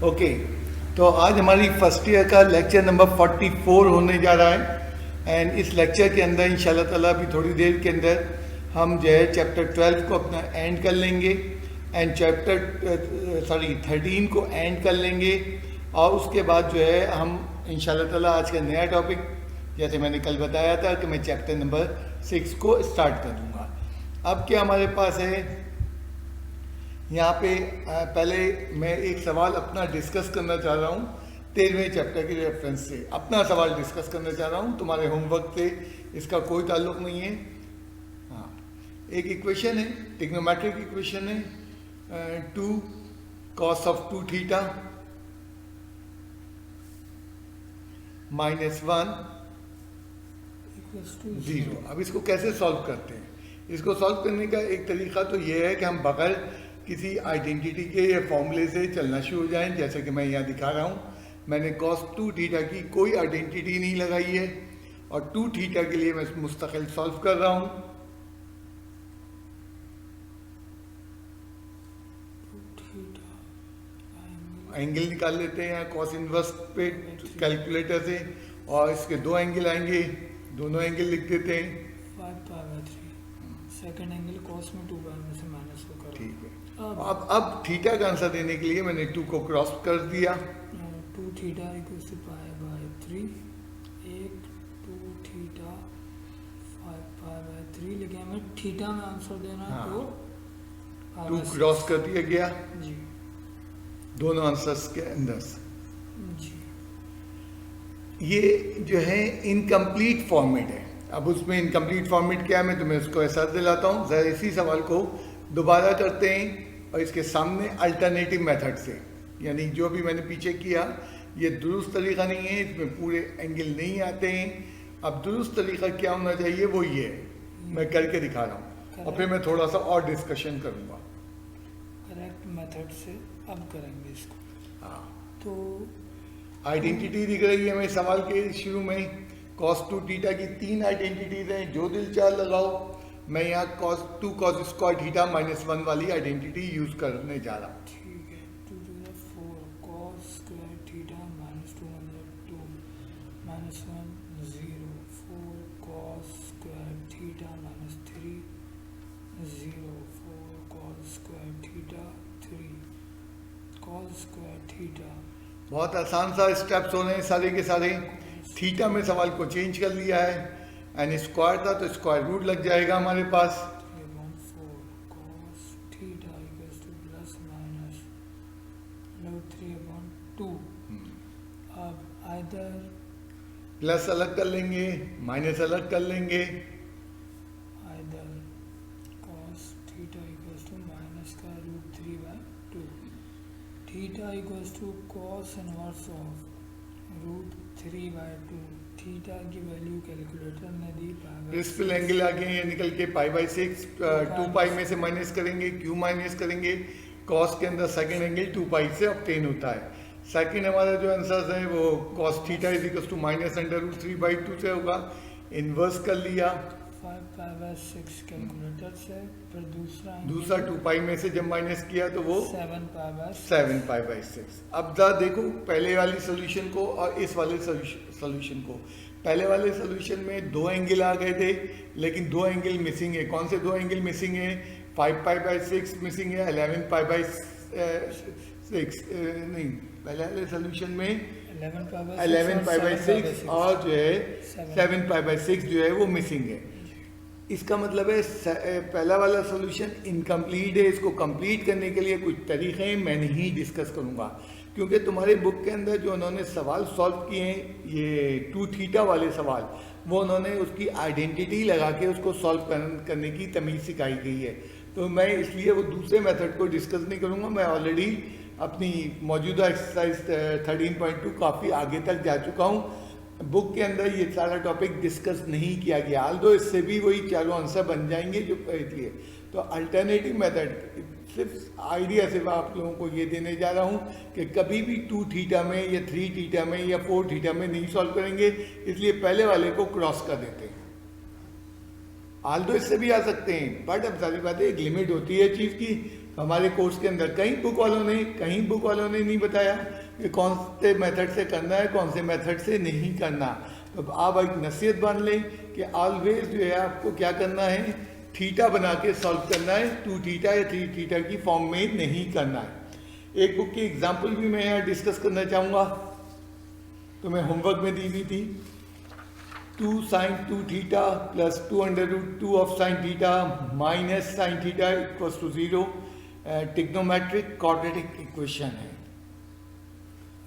Okay, तो आज हमारी फर्स्ट ईयर का लेक्चर नंबर 44 होने जा रहा है। एंड इस लेक्चर के अंदर इंशाल्लाह ताला अभी थोड़ी देर के अंदर हम जो है चैप्टर 12 को अपना एंड कर लेंगे एंड चैप्टर 13 को एंड कर लेंगे। और उसके बाद जो है हम इंशाल्लाह ताला आज का नया टॉपिक, जैसे मैंने कल बताया था कि मैं चैप्टर नंबर 6 को स्टार्ट कर दूँगा। अब क्या हमारे पास है यहाँ पे, पहले मैं एक सवाल अपना डिस्कस करना चाह रहा हूँ 13वें चैप्टर के रेफरेंस से। अपना सवाल डिस्कस करना चाह रहा हूँ, तुम्हारे होमवर्क से इसका कोई ताल्लुक नहीं है। हाँ, एक इक्वेशन है, ट्रिग्नोमेट्रिक इक्वेशन है, 2 cos ऑफ 2 थीटा -1 = 0। अब इसको कैसे सॉल्व करते हैं? इसको सॉल्व करने का एक तरीका तो ये है कि हम बगैर किसी आइडेंटिटी के या फॉर्मूले से चलना शुरू हो जाएं, जैसे कि मैं यहाँ दिखा रहा हूँ। मैंने cos 2 थीटा की कोई आइडेंटिटी नहीं लगाई है और 2 थीटा के लिए मैं मुस्तकिल सॉल्व कर रहा हूँ। एंगल निकाल लेते हैं cos इनवर्स पे कैलकुलेटर से, और इसके दो एंगल आएंगे, दोनों एंगल लिख देते हैं। 5π/3 सेकंड एंगल cos में 2 में से माइनस को करो। ठीक है, अब थीटा का आंसर देने के लिए मैंने 2 को क्रॉस कर दिया। 2 थीटा = π/3, 2 थीटा 5π/3 लेकिन हमें थीटा में आंसर देना है। हाँ, तो 2 क्रॉस कर दिया गया जी दोनों आंसर्स के अंदर। जी ये जो है इनकम्प्लीट फॉर्मेट है। अब उसमें इनकम्प्लीट फॉर्मेट क्या है, मैं तुम्हें उसको एहसास दिलाता हूँ। ज़रा इसी सवाल को दोबारा करते हैं और इसके सामने अल्टरनेटिव मेथड से, यानी जो भी मैंने पीछे किया ये दुरुस्त तरीका नहीं है, इसमें पूरे एंगल नहीं आते हैं। अब दुरुस्त तरीका क्या होना चाहिए वो ये है, मैं करके दिखा रहा हूँ और फिर मैं थोड़ा सा और डिस्कशन करूँगा। करेक्ट मेथड से अब करेंगे इसको। हाँ, तो आइडेंटिटी दिख रही है हमें सवाल के शुरू में। cos 2 थीटा की 3 आइडेंटिटीज हैं, जो दिल चाह लगाओ। मैं यहाँ2 cos स्क्वायर थीटा -1 वाली आइडेंटिटी यूज करने जा रहा हूँ। ठीक है, 2 to the 4 cos square theta -2 मतलब 2 -1 0 4 cos square theta -3 0 4 cos square theta 3 cos square theta. बहुत आसान सा स्टेप्स हो रहे हैं सारे के सारे। थीटा में सवाल को चेंज कर लिया है, एंड स्क्वायर था तो स्क्वायर रूट लग जाएगा हमारे पास। 3/4 cos थीटा = √3/2। अब आइदर प्लस अलग कर लेंगे, माइनस अलग कर लेंगे। Either cos theta =-√3/2 theta cos inverse of √3/2। Theta की वैल्यू कैलकुलेटर ने दी प्रिंसिपल एंगल आ गए, ये निकल के π/6 2π में से माइनस करेंगे, क्यों माइनस करेंगे? cos के अंदर सेकंड एंगल 2π से ऑब्टेन होता है। सेकंड हमारा जो आंसर है वो cos थीटा =-√3/2 से होगा। इन्वर्स कर लिया 5π/6 कैलकुलेटर से, फिर दूसरा 2π में से जब माइनस किया तो वो 7π/6। 7π/6। अब जरा देखो पहले वाली सोल्यूशन को और इस वाले सोल्यूशन को। पहले वाले सोल्यूशन में 2 एंगल आ गए थे, लेकिन 2 एंगल मिसिंग है। कौन से 2 एंगल मिसिंग है? 5π/6 मिसिंग है, 11π/6 नहीं, पहले वाले सोल्यूशन में 11π/6 और जो है 7π/6 जो है वो मिसिंग है। इसका मतलब है पहला वाला सॉल्यूशन इनकम्प्लीट है। इसको कंप्लीट करने के लिए कुछ तरीके हैं, मैं नहीं डिस्कस करूंगा, क्योंकि तुम्हारे बुक के अंदर जो उन्होंने सवाल सॉल्व किए हैं, ये 2 थीटा वाले सवाल, वो उन्होंने उसकी आइडेंटिटी लगा के उसको सॉल्व करने की तमीज़ सिखाई गई है। तो मैं इसलिए वो दूसरे मेथड को डिस्कस नहीं करूँगा। मैं ऑलरेडी अपनी मौजूदा एक्सरसाइज 13.2 काफ़ी आगे तक जा चुका हूँ। बुक के अंदर ये सारा टॉपिक डिस्कस नहीं किया गया, आल्दो इससे भी वही चारों आंसर बन जाएंगे जो इसलिए। तो अल्टरनेटिव मेथड सिर्फ आइडिया सिर्फ आप लोगों को ये देने जा रहा हूँ कि कभी भी 2 थीटा में या 3 थीटा में या 4 थीटा में नहीं सॉल्व करेंगे, इसलिए पहले वाले को क्रॉस कर देते हैं। आल्दो इससे भी आ सकते हैं, बट अब सारी बात है एक लिमिट होती है चीज़ की। हमारे कोर्स के अंदर कहीं बुक वालों ने नहीं बताया कि कौन से मेथड से करना है, कौन से मेथड से नहीं करना। तो आप एक नसीहत बांध लें कि ऑलवेज जो है आपको क्या करना है, थीटा बना के सॉल्व करना है, 2 थीटा या 3 थीटा की फॉर्म में नहीं करना है। एक बुक की एग्जाम्पल भी मैं यहाँ डिस्कस करना चाहूँगा, तो मैं होमवर्क में दी हुई थी 2 sin 2 theta plus 2 under root 2 of sine theta minus sine theta equals to 0। Trigonometric quadratic equation है।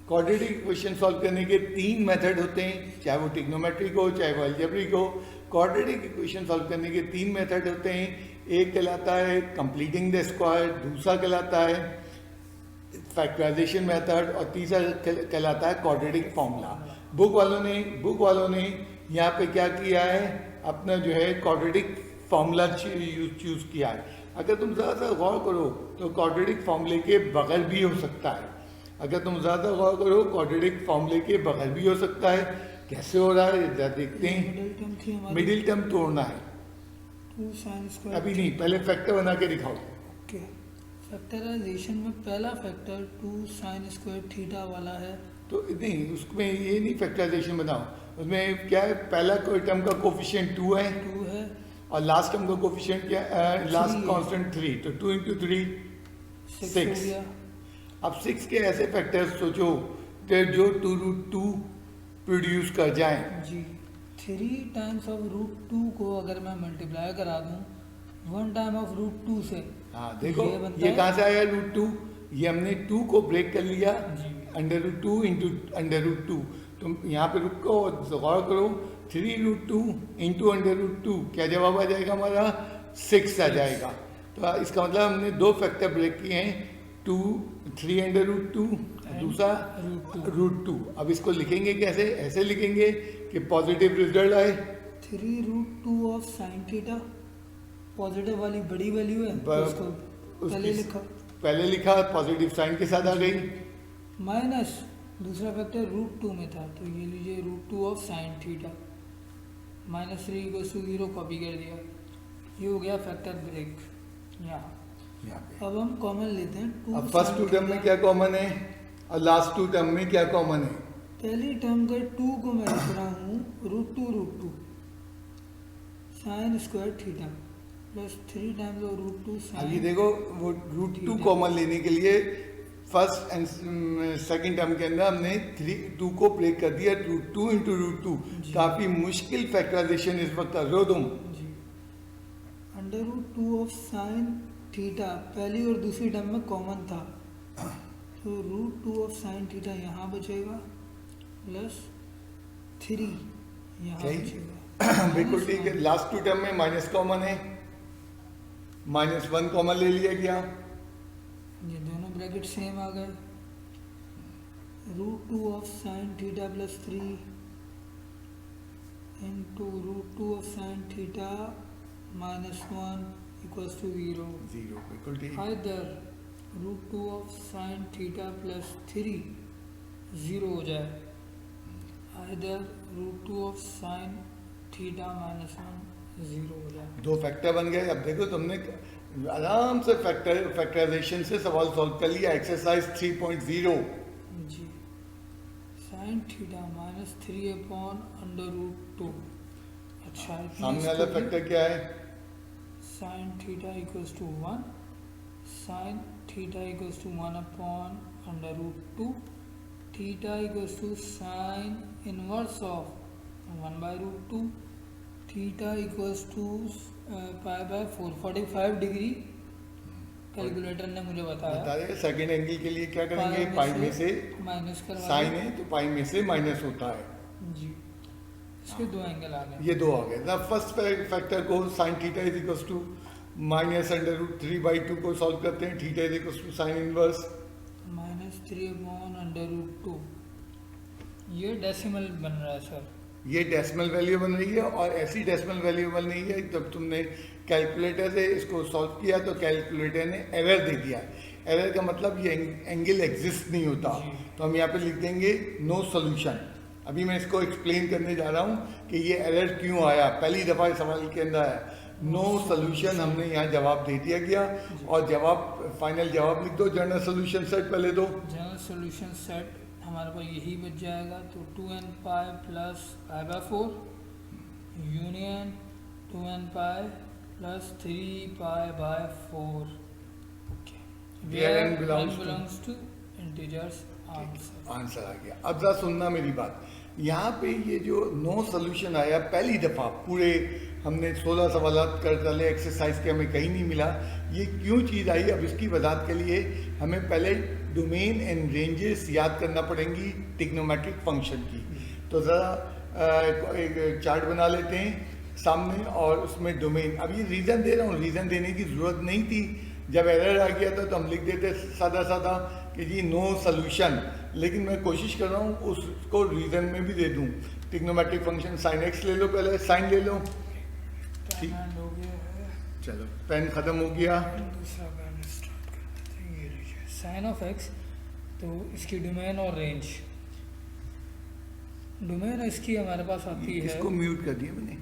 क्वाड्रेटिक इक्वेशन सॉल्व करने के 3 मेथड होते हैं, चाहे वो ट्रिग्नोमेट्रिक हो चाहे वो अलजेब्रिक हो। क्वाड्रेटिक इक्वेशन सॉल्व करने के 3 मेथड होते हैं। एक कहलाता है कंप्लीटिंग द स्क्वायर, दूसरा कहलाता है फैक्टराइजेशन मेथड और तीसरा कहलाता है क्वाड्रेटिक फॉर्मूला। बुक वालों ने यहाँ पे क्या किया है, अपना जो है क्वाड्रेटिक फॉर्मूला चूज किया है। अगर तुम ज़्यादा गौर करो तो क्वाड्रेटिक फॉर्मूले के बगैर भी हो सकता है। अगर तुम ज़्यादा गौर करो क्वाड्रेटिक फॉर्मूले के बगैर भी हो सकता है। कैसे हो रहा है जरा देखते हैं। मिडिल टर्म तोड़ना है, 2 sin स्क्वायर अभी नहीं, पहले फैक्टर बना के दिखाओ। ओके, फैक्टराइजेशन में पहला फैक्टर 2 sin स्क्वायर थीटा वाला है। तो नहीं, उसमें ये नहीं फैक्टराइजेशन बनाओ, उसमें क्या है, पहला कोई टर्म का कोफिशिएंट 2 है 2 है और लास्ट टर्म का कोफिशिएंट क्या है, लास्ट 3 कांस्टेंट 3, तो 2 इंटू 3 6 6। हो गया। अब 6 के ऐसे फैक्टर्स सोचो कि जो 2√2 प्रोड्यूस कर जाएं। जी, 3 टाइम्स ऑफ रूट 2 को अगर मैं मल्टीप्लाई करा दूं 1 टाइम ऑफ रूट 2 से, हाँ देखो ये बनता ये है- कहाँ से आया √2, ये हमने 2 को ब्रेक कर लिया, जी। √2 इंटू √2। तुम यहाँ पे रुको और गौर करो, 3√2 इंटू √2 क्या जवाब आ जाएगा हमारा, 6 आ जाएगा। तो इसका मतलब हमने 2 फैक्टर ब्रेक किए हैं, 3√2 दूसरा √2। अब इसको लिखेंगे कैसे, ऐसे लिखेंगे कि पॉजिटिव रिजल्ट आए, 3√2 ऑफ साइन थीटा, पॉजिटिव वाली बड़ी वैल्यू है तो उसको पहले उसकी लिखा, पहले लिखा पॉजिटिव साइन के साथ आ गई, माइनस दूसरा फैक्टर रूट 2 में था तो ये लीजिए √2 ऑफ साइन थीटा, -3 = 0 कॉपी कर दिया। ये हो गया फैक्टर ब्रेक यहाँ। यहाँ पे। अब हम कॉमन लेते हैं 2 अब फर्स्ट 2 टर्म में क्या कॉमन है और लास्ट 2 टर्म में क्या कॉमन है। पहली टर्म का 2 को मैं लिख रहा हूँ √2 sine square theta plus 3 times of √2 अभी साइन। देखो वो √2 कॉमन लेने के लिए फर्स्ट एंड सेकंड टर्म के अंदर हमने 2 को ब्रेक कर दिया, √2 इंटू √2। जी। काफी मुश्किल फैक्टराइजेशन इस वक्त कर रहे हो तुम। जी, √2 ऑफ साइन थीटा पहली और दूसरी टर्म में कॉमन था तो √2 ऑफ साइन थीटा यहाँ बचेगा प्लस 3 यहाँ सही। बचेगा। बिल्कुल ठीक है। लास्ट 2 टर्म में माइनस कॉमन है, -1 कॉमन ले लिया गया, ये दोनों ब्रैकेट सेम आ गए। √2 of sine theta plus 3 into √2 of sine theta -1 equals to 0। 0 बिल्कुल ठीक। Either √2 of sine theta plus 3 0 हो जाए, आइदर √2 ऑफ साइन थीटा -1 0 हो जाए। 2 फैक्टर बन गए। अब देखो तुमने आराम से फैक्टराइजेशन से सवाल सॉल्व कर लिया। एक्सरसाइज 3.0 जी, साइन थीटा -3/√2। अच्छा, सामने वाला फैक्टर क्या है, sine theta equals to 1, sine theta equals to 1/√2, theta equals to sine inverse of 1/√2, theta equals to π/4 45 degree calculator ने मुझे बताया। बता रहे सेकंड एंगल के लिए क्या करेंगे, पाई में से माइनस करवा साइन है तो पाई में से माइनस होता है। जी, इसके 2 एंगल आ गए। ये 2 आ गए। द फर्स्ट फैक्टर को sine theta is equals to -√3/2 को सॉल्व करते हैं। Theta is equals to sine inverse -3/√2। ये डेसिमल बन रहा है सर। ये डेसिमल वैल्यू बन रही है और ऐसी डेसिमल वैल्यू बन रही है जब तुमने कैलकुलेटर से इसको सॉल्व किया तो कैलकुलेटर ने एरर दे दिया। एरर का मतलब ये एंगल एग्जिस्ट नहीं होता, तो हम यहाँ पे लिख देंगे नो सॉल्यूशन। अभी मैं इसको एक्सप्लेन करने जा रहा हूँ कि ये एरर क्यों आया। पहली दफ़ा इस सवाल के अंदर आया। नो सोल्यूशन हमने यहाँ जवाब दे दिया गया। और जवाब फाइनल जवाब लिख दो, जनरल सोल्यूशन सेट पहले दो। जनरल सोल्यूशन सेट हमारे पास यही बच जाएगा, तो 2n pi plus pi by 4 union 2n pi plus 3 pi by 4। Okay, Where n belongs to integers answer आ गया। अब जरा सुनना मेरी बात, यहाँ पे ये जो नो सोल्यूशन आया पहली दफ़ा पूरे हमने 16 सवालात कर डाले एक्सरसाइज के, हमें कहीं नहीं मिला। ये क्यों चीज़ आई, अब इसकी वजाहत के लिए हमें पहले डोमेन एंड रेंजेस याद करना पड़ेंगी ट्रिग्नोमेट्रिक फंक्शन की। तो ज़रा एक चार्ट बना लेते हैं सामने और उसमें डोमेन, अब ये रीज़न दे रहा हूँ, रीज़न देने की ज़रूरत नहीं थी। जब एरर आ गया था तो हम लिख देते सादा सादा कि जी नो सोल्यूशन, लेकिन मैं कोशिश कर रहा हूँ उसको रीज़न में भी दे दूँ। ट्रिग्नोमेट्रिक फंक्शन साइन एक्स ले लो, पहले साइन ले लो, ठीक, हो गया है। चलो पेन ख़त्म हो गया। दूसरा पेन स्टार्ट कर देते हैं, ये लीजिए साइन ऑफ एक्स। तो इसकी डोमेन और रेंज, डोमेन इसकी हमारे पास आती है, इसको म्यूट कर दिया मैंने।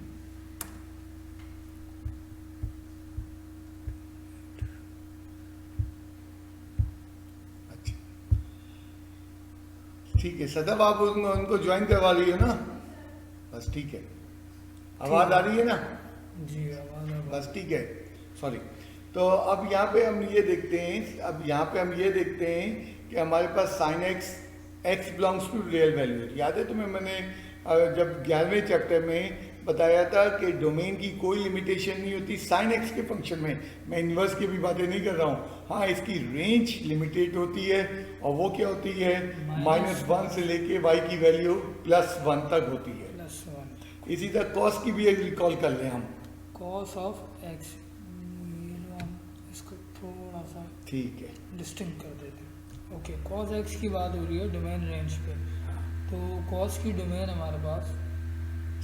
अच्छा ठीक है, सदब आप उनको ज्वाइन करवा रही हो ना, बस ठीक है। आवाज़ आ रही है ना? जी आवाज़ बस ठीक है, सॉरी। तो अब यहाँ पे हम ये देखते हैं, अब यहाँ पे हम ये देखते हैं कि हमारे पास sine X, X belongs to real value. याद है तुम्हें, मैंने जब 11वें चैप्टर में बताया था कि डोमेन की कोई लिमिटेशन नहीं होती साइन एक्स के फंक्शन में। मैं इन्वर्स की भी बातें नहीं कर रहा हूँ, हाँ इसकी रेंज लिमिटेड होती है, और वो क्या होती है, -1 से लेके y की वैल्यू +1 तक होती है। +1। इसी तरह कॉस की भी एक रिकॉल कर लें हम, कॉस ऑफ एक्स, इसको थोड़ा सा ठीक है, डिस्टिंक्ट कर देते हैं। ओके, कॉस एक्स की बात हो रही है डोमेन रेंज पे, तो कॉस की डोमेन हमारे पास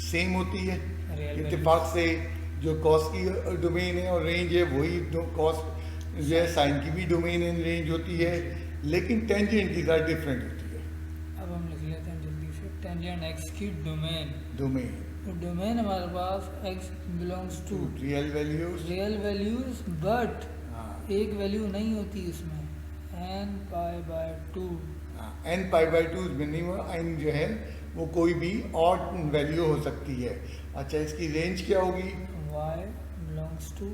सेम होती है रियल इत्तेफाक से। जो कॉस की डोमेन है और रेंज है वही कॉस जो है साइन की भी डोमेन एंड रेंज होती है, लेकिन टेंजेंट की तरह डिफरेंट होती है। अब हम लिख लेते हैं जल्दी से, टेंजेंट एक्स की डोमेन, डोमेन तो डोमेन हमारे पास X belongs to real values, real values, but हाँ एक वैल्यू नहीं होती इसमें, n pi by 2। n pi by 2 minimum, n जो है वो कोई भी ऑड वैल्यू हो सकती है। अच्छा, इसकी रेंज क्या होगी, y belongs to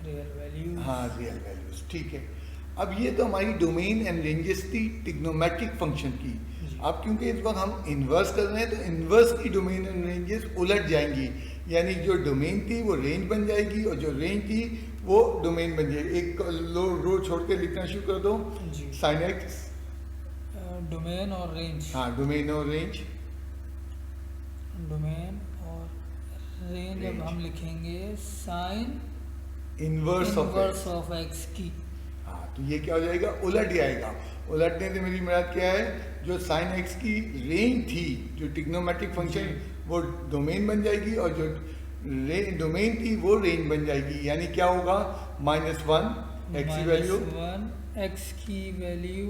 real values, हाँ रियल वैल्यूज, ठीक है। अब ये तो हमारी डोमेन एंड रेंजेस थी ट्रिग्नोमेट्रिक फंक्शन की। अब क्योंकि इस वक्त हम इन्वर्स कर रहे हैं तो इन्वर्स की डोमेन एंड रेंजेस उलट जाएंगी, यानी जो डोमेन थी वो रेंज बन जाएगी और जो रेंज थी वो डोमेन बन जाएगी। एक रो छोड़ के लिखना शुरू कर दो, जी। साइन एक्स, डोमेन और रेंज, हाँ डोमेन और रेंज, डोमेन और रेंज। अब हम लिखेंगे sign inverse inverse of x की, हाँ तो ये क्या हो जाएगा, उलट जाएगा। उलटने से मेरी मुराद क्या है, जो साइन एक्स की रेंज थी जो ट्रिग्नोमेट्रिक फंक्शन वो डोमेन बन जाएगी और जो डोमेन थी वो रेंज बन जाएगी। यानी क्या होगा, -1 एक्स की वैल्यू, -1 एक्स की वैल्यू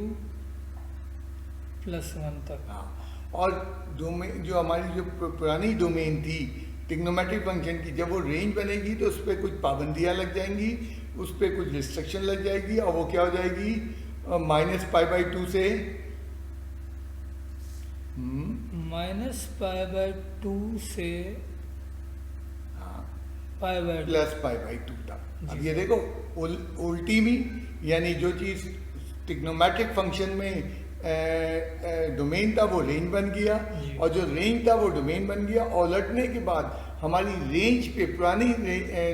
+1 तक। हाँ, और डोमेन जो हमारी जो पुरानी डोमेन थी ट्रिग्नोमेट्रिक फंक्शन की, जब वो रेंज बनेगी तो उस पर कुछ पाबंदियाँ लग जाएंगी, उस पर कुछ रिस्ट्रिक्शन लग जाएगी, और वो क्या हो जाएगी, -π/2 से -π/2 से हाँ π/2 +π/2 तक। अब ये देखो उल्टी भी, यानी जो चीज़ ट्रिग्नोमेट्रिक फंक्शन में डोमेन था वो रेंज बन गया, और जो रेंज था वो डोमेन बन गया। और उलटने के बाद हमारी रेंज पे, पुरानी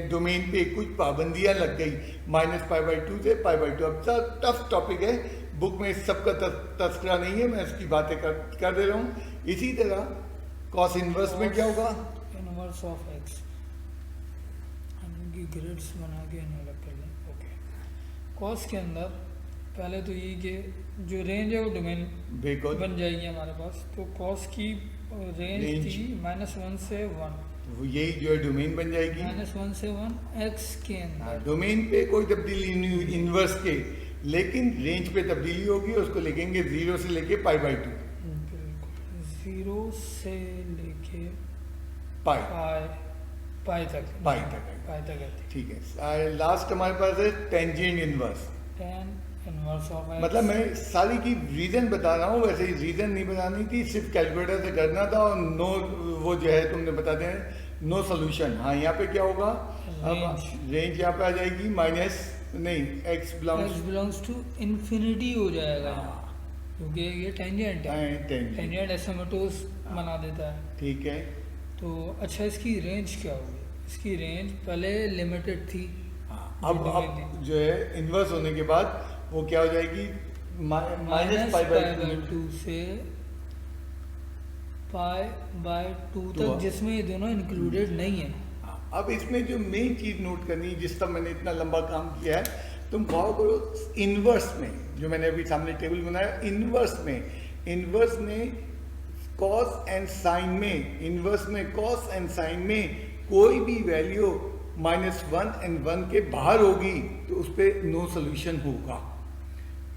डोमेन पे कुछ पाबंदियां लग गई, -π/2 से π/2। अब टफ टॉपिक है, बुक में सबका तस्करा नहीं है, मैं इसकी बातें कर दे रहा हूँ। इसी तरह कॉस इनवर्स में क्या होगा, इनवर्स ऑफ एक्स, हम इनकी ग्रिड्स बना के इन्हें अलग कर लें। ओके, कॉस के अंदर पहले तो ये कि जो रेंज है वो डोमेन बन जाएगी हमारे पास। तो कॉस की रेंज थी -1 से 1, वो यही जो है डोमेन बन जाएगी, -1 से 1 एक्स के अंदर। डोमेन पे कोई तब्दीली नहीं हुई इनवर्स के, लेकिन रेंज पे तब्दीली होगी, उसको लिखेंगे 0 से लेके π/2, 0 से लेके पाई, पाई तक पाई तक है। पाई तक आती ठीक है, लास्ट हमारे पास है tangent inverse. Tan inverse of x. मतलब मैं सारी की रीजन बता रहा हूँ, वैसे ही रीजन नहीं बतानी थी, सिर्फ कैलकुलेटर से करना था। और नो वो जो है तुमने बता दें नो सोल्यूशन। हाँ यहाँ पे क्या होगा, अब रेंज यहाँ पे आ जाएगी माइनस नहीं एक्स बिलोंग्स टू इन्फिनिटी हो जाएगा यहाँ, क्योंकि ये टेंजेंट है। टेंजेंट एसिम्प्टोस बना देता है। ठीक है। तो अच्छा, इसकी रेंज क्या होगी? इसकी रेंज पहले लिमिटेड थी। अब जो है इन्वर्स होने के बाद वो क्या हो जाएगी, माइनस पाई बाई 2 से पाई बाय 2 तक, जिसमें ये दोनों इंक्लूडेड नहीं है। अब इसमें जो मेन चीज नोट करनी है, जिस तरह मैंने इतना लंबा काम किया है, तुम गौर करो इन्वर्स में, जो मैंने अभी सामने टेबल बनाया, इन्वर्स में कॉस एंड साइन में, इन्वर्स में कॉस एंड साइन में कोई भी वैल्यू -1 एंड 1 के बाहर होगी तो उस पर नो सोल्यूशन होगा।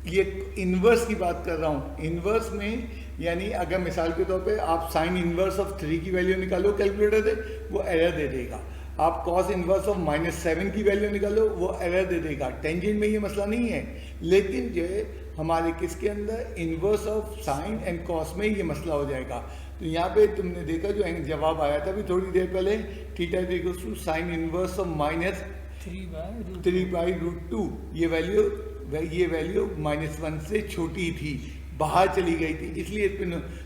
ये इन्वर्स की बात कर रहा हूँ। इन्वर्स में यानी अगर मिसाल के तौर पे आप साइन इन्वर्स ऑफ 3 की वैल्यू निकालो कैलकुलेटर से, वो एरर दे देगा। आप कॉस इन्वर्स ऑफ -7 की वैल्यू निकालो, वो एरर दे देगा। टेंजेंट में ये मसला नहीं है, लेकिन जो है हमारे किसके अंदर, inverse of sine and cos में ये मसला हो जाएगा। तो यहाँ पे तुमने देखा जो जवाब आया था अभी थोड़ी देर पहले, theta equals to sine inverse of -3/√2। ये वैल्यू -1 से छोटी थी, बाहर चली गई थी, इसलिए इस पे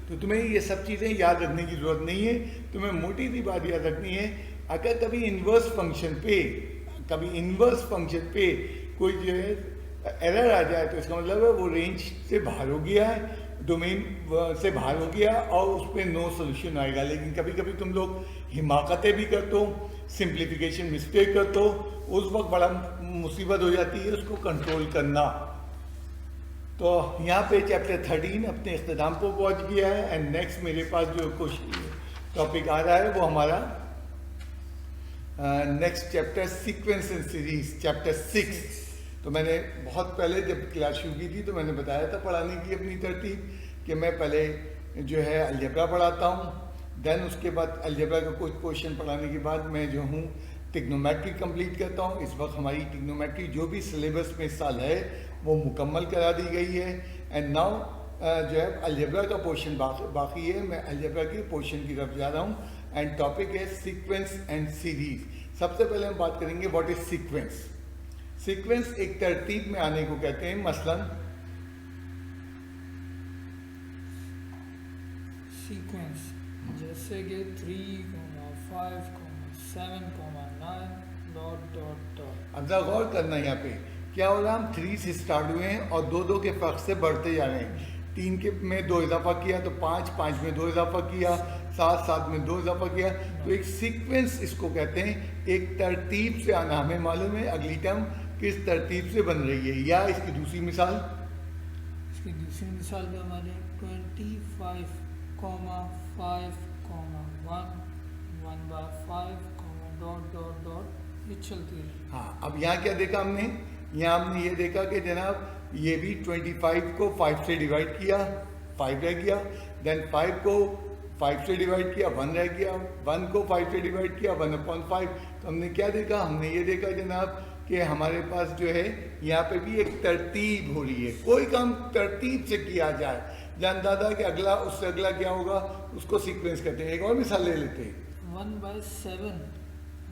तो तुम्हें ये सब चीज़ें याद रखने की जरूरत नहीं है। तुम्हें मोटी सी बात याद रखनी है, अगर कभी इन्वर्स फंक्शन पे कोई जो है एरर आ जाए तो इसका मतलब है वो रेंज से बाहर हो गया है, डोमेन से बाहर हो गया और उस पर नो सोल्यूशन आएगा। लेकिन कभी कभी तुम लोग हिमाकतें भी करते हो, सिंप्लीफिकेशन मिस्टेक करते हो, उस वक्त बड़ा मुसीबत हो जाती है उसको कंट्रोल करना। तो यहाँ पे चैप्टर 13 अपने इख्तिताम को पहुँच गया है। एंड नेक्स्ट मेरे पास जो टॉपिक आ रहा है वो हमारा next chapter sequence and series, chapter 6। तो मैंने बहुत पहले जब क्लास शुरू की थी तो मैंने बताया था पढ़ाने की अपनी तरतीब कि मैं पहले जो है अलजेब्रा पढ़ाता हूँ, देन उसके बाद अलजेब्रा का कुछ क्वेश्चन पढ़ाने के बाद मैं जो हूँ टिग्नोमेट्री कंप्लीट करता हूँ। इस वक्त हमारी टिग्नोमेट्री जो भी सिलेबस में इस साल है वो मुकम्मल करा दी गई है। एंड नाउ जो है अलजेब्रा का पोर्शन बाकी है, मैं अलजेब्रा के पोर्शन की तरफ जा रहा हूँ। एंड टॉपिक है सीक्वेंस एंड सीरीज। सबसे पहले हम बात करेंगे व्हाट इज सीक्वेंस। सीक्वेंस एक तरतीब में आने को कहते हैं। मसलन सीक्वेंस जैसे कि 3, 5, 7, 9 ... अब जरा गौर करना, यहाँ पे क्या हो रहा है, हम 3 से स्टार्ट हुए हैं और 2 के फर्क से बढ़ते जा रहे हैं। 3 के में 2 इजाफा किया तो 5 में 2 इजाफा किया, 7 में 2 इजाफा किया। तो एक सीक्वेंस इसको कहते हैं, एक तरतीब से आना। हमें मालूम है अगली टर्म किस तरतीब से बन रही है। या इसकी दूसरी मिसाल पे हमारे 25, 5, 1/5, ... ये चलती है। हाँ, अब यहाँ क्या देखा हमने, यहाँ हमने ये देखा कि जनाब ये भी 25 को 5 से डिवाइड किया, 5 रह गया। देन 5 को 5 से डिवाइड किया, 1 रह गया। 1 को 5 से डिवाइड किया, 1/5। तो हमने क्या देखा, हमने ये देखा जनाब कि हमारे पास जो है यहाँ पे भी एक तरतीब हो रही है। कोई काम तरतीब से किया जाए, जानता था कि अगला उससे अगला क्या होगा, उसको सीक्वेंस कहते हैं। एक और मिसाल ले लेते हैं। 1/7,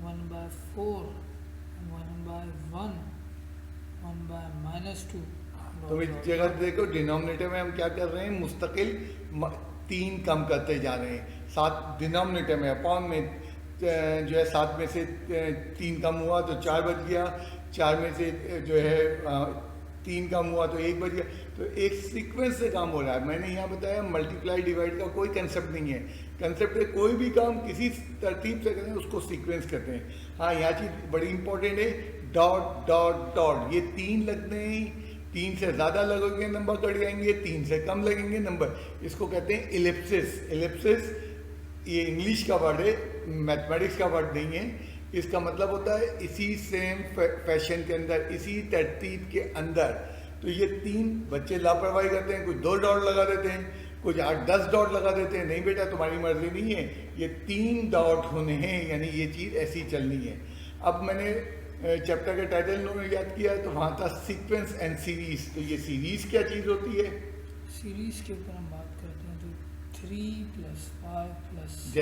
1/4, 1/1, 1/-2। तो इस जगह देखो डिनोमिनेटर में हम क्या कर रहे हैं, मुस्तकिल 3 कम करते जा रहे हैं। 7 डिनोमिनेटर में, अपॉन में जो है 7 में से 3 कम हुआ तो 4 बच गया, 4 में से जो है 3 कम हुआ तो 1 बच गया। तो एक सीक्वेंस से काम हो रहा है। मैंने यहाँ बताया मल्टीप्लाई डिवाइड का कोई कंसेप्ट नहीं है। कंसेप्ट है कोई भी काम किसी तरतीब से करें उसको सीक्वेंस कहते हैं। हाँ, यहाँ चीज़ बड़ी इंपॉर्टेंट है, डॉट डॉट डॉट। ये 3 लगते हैं, 3 से ज़्यादा लगेंगे नंबर कट जाएंगे, 3 से कम लगेंगे नंबर। इसको कहते हैं इलिप्सिस। इलिप्सिस ये इंग्लिश का वर्ड है, मैथमेटिक्स का वर्ड नहीं है। इसका मतलब होता है इसी सेम फैशन के अंदर, इसी तरतीब के अंदर। तो ये 3 बच्चे लापरवाही करते हैं, कुछ 2 डॉट लगा देते हैं, कुछ 8-10 डॉट लगा देते हैं, नहीं बेटा तुम्हारी मर्जी नहीं है, ये 3 डॉट होने हैं, यानी ये चीज़ ऐसी चलनी है। अब मैंने चैप्टर का टाइटल उन्होंने याद किया है, तो वहाँ था सीक्वेंस एंड सीरीज। तो ये सीरीज क्या चीज़ होती है? सीरीज के ऊपर हम बात करते हैं तो 3 + 5 +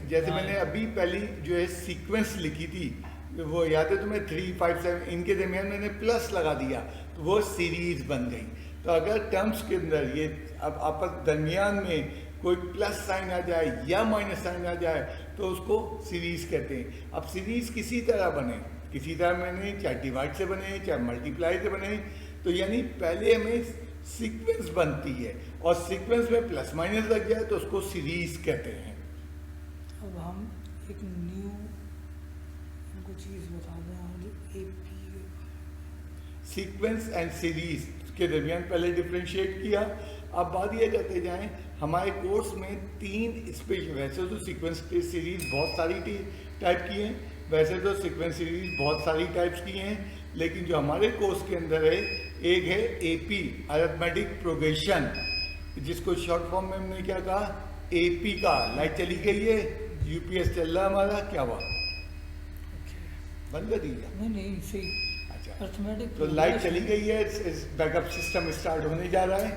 जैसे मैंने अभी पहली जो है सीक्वेंस लिखी थी, वो याद है तुम्हें? 3, 5, 7 इनके दरमियान मैंने प्लस लगा दिया तो वो सीरीज बन गई। तो अगर टर्म्स के अंदर ये अब आपस दरमियान में कोई प्लस साइन आ जाए या माइनस साइन आ जाए तो उसको सीरीज कहते हैं। अब सीरीज किसी तरह बने, किसी तरह बने, चाहे डिवाइड से बने चाहे मल्टीप्लाई से बने, तो यानी पहले हमें सीक्वेंस बनती है और सीक्वेंस में प्लस माइनस लग जाए तो उसको सीरीज कहते हैं। अब हम एक न्यू इनको चीज़ बता दें, हम जो AP सीक्वेंस एंड सीरीज के दरमियान पहले डिफ्रेंशिएट किया। अब बात ये करते जाएं, हमारे कोर्स में 3 स्पेशल, वैसे तो सीक्वेंस सीरीज बहुत सारी टाइप की हैं, वैसे तो सीक्वेंस सीरीज बहुत सारी टाइप्स की हैं, लेकिन जो हमारे कोर्स के अंदर है एक है AP अरिथमेटिक प्रोग्रेशन, जिसको शॉर्ट फॉर्म में हमने क्या कहा? AP का। लाइट चली गई है, UPS चल रहा है हमारा, क्या हुआ? बंद कर दिया? नहीं सही। अच्छा, अरिथमेटिक तो लाइट चली गई है, बैकअप सिस्टम स्टार्ट होने जा रहा है।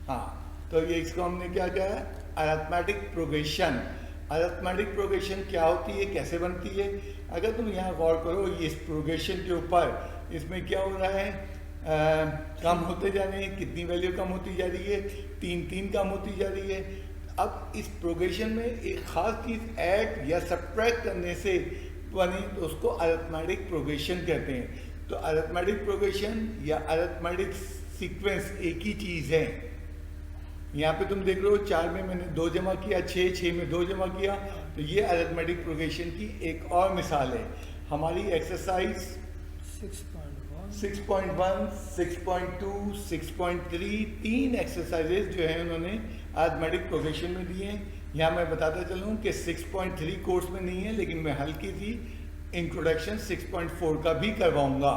हाँ, तो ये इसको हमने क्या कहा? Arithmetic progression. अरिथमेटिक प्रोग्रेशन क्या होती है, कैसे बनती है? अगर तुम यहाँ गौर करो, ये इस प्रोग्रेशन के ऊपर, इसमें क्या हो रहा है? कम होते जा रहे हैं, कितनी वैल्यू कम होती जा रही है? 3 कम होती जा रही है। अब इस प्रोग्रेशन में एक ख़ास चीज़ ऐड या सब्ट्रैक्ट करने से बने तो उसको अरिथमेटिक प्रोग्रेशन कहते हैं। तो अरिथमेटिक प्रोग्रेशन या अरिथमेटिक सीक्वेंस एक ही चीज़ है। यहाँ पे तुम देख रहे हो 4 में मैंने 2 जमा किया, 6 में 2 जमा किया, तो ये अरिथमेटिक प्रोग्रेशन की एक और मिसाल है। हमारी एक्सरसाइज 6.1, 6.2, 6.3 3 एक्सरसाइजेज जो है उन्होंने अरिथमेटिक प्रोग्रेशन में दिए हैं। यहाँ मैं बताता चलूँ कि 6.3 कोर्स में नहीं है, लेकिन मैं हल्की सी इंट्रोडक्शन 6.4 का भी करवाऊँगा।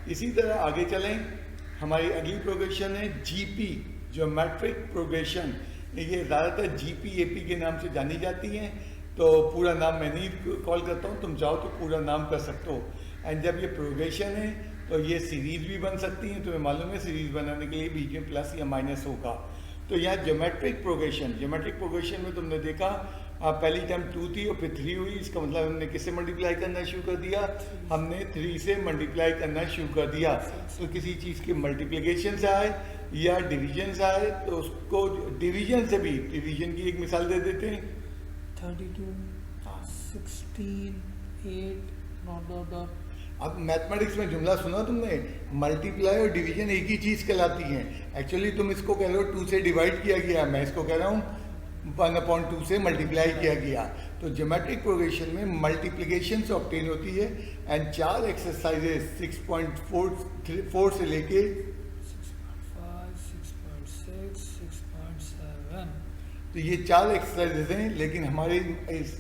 इसी तरह आगे चलें, हमारी अगली प्रोग्रेशन है GP ज्योमेट्रिक प्रोग्रेशन। ये ज़्यादातर GP AP के नाम से जानी जाती हैं, तो पूरा नाम मैं नहीं कॉल करता हूँ, तुम चाहो तो पूरा नाम कर सकते हो। एंड जब ये प्रोग्रेशन है तो ये सीरीज भी बन सकती हैं, तुम्हें मालूम है सीरीज बनाने के लिए बीच में प्लस या माइनस होगा। तो यहाँ ज्योमेट्रिक प्रोग्रेशन में तुमने देखा पहली टर्म 2 थी और फिर 3 हुई, इसका मतलब हमने किससे मल्टीप्लाई करना शुरू कर दिया? हमने 3 से मल्टीप्लाई करना शुरू कर दिया। तो किसी चीज़ के मल्टीप्लिकेशन से आए या डिवीजन से आए तो उसको डिवीजन से भी, डिवीजन की एक मिसाल दे देते हैं। 32, 16, 8 ... अब मैथमेटिक्स में जुमला सुना तुमने, मल्टीप्लाई और डिवीजन एक ही चीज़ कहलाती हैं। एक्चुअली तुम इसको कह रहे हो 2 से डिवाइड किया गया, मैं इसको कह रहा हूँ 1/2 से मल्टीप्लाई किया गया। तो ज्योमेट्रिक प्रोग्रेशन में मल्टीप्लिकेशन से ऑब्टेन होती है। एंड 4 एक्सरसाइजेज 6.4 से लेके 6.5, 6.6, 6.7। तो ये 4 एक्सरसाइजेज हैं, लेकिन हमारे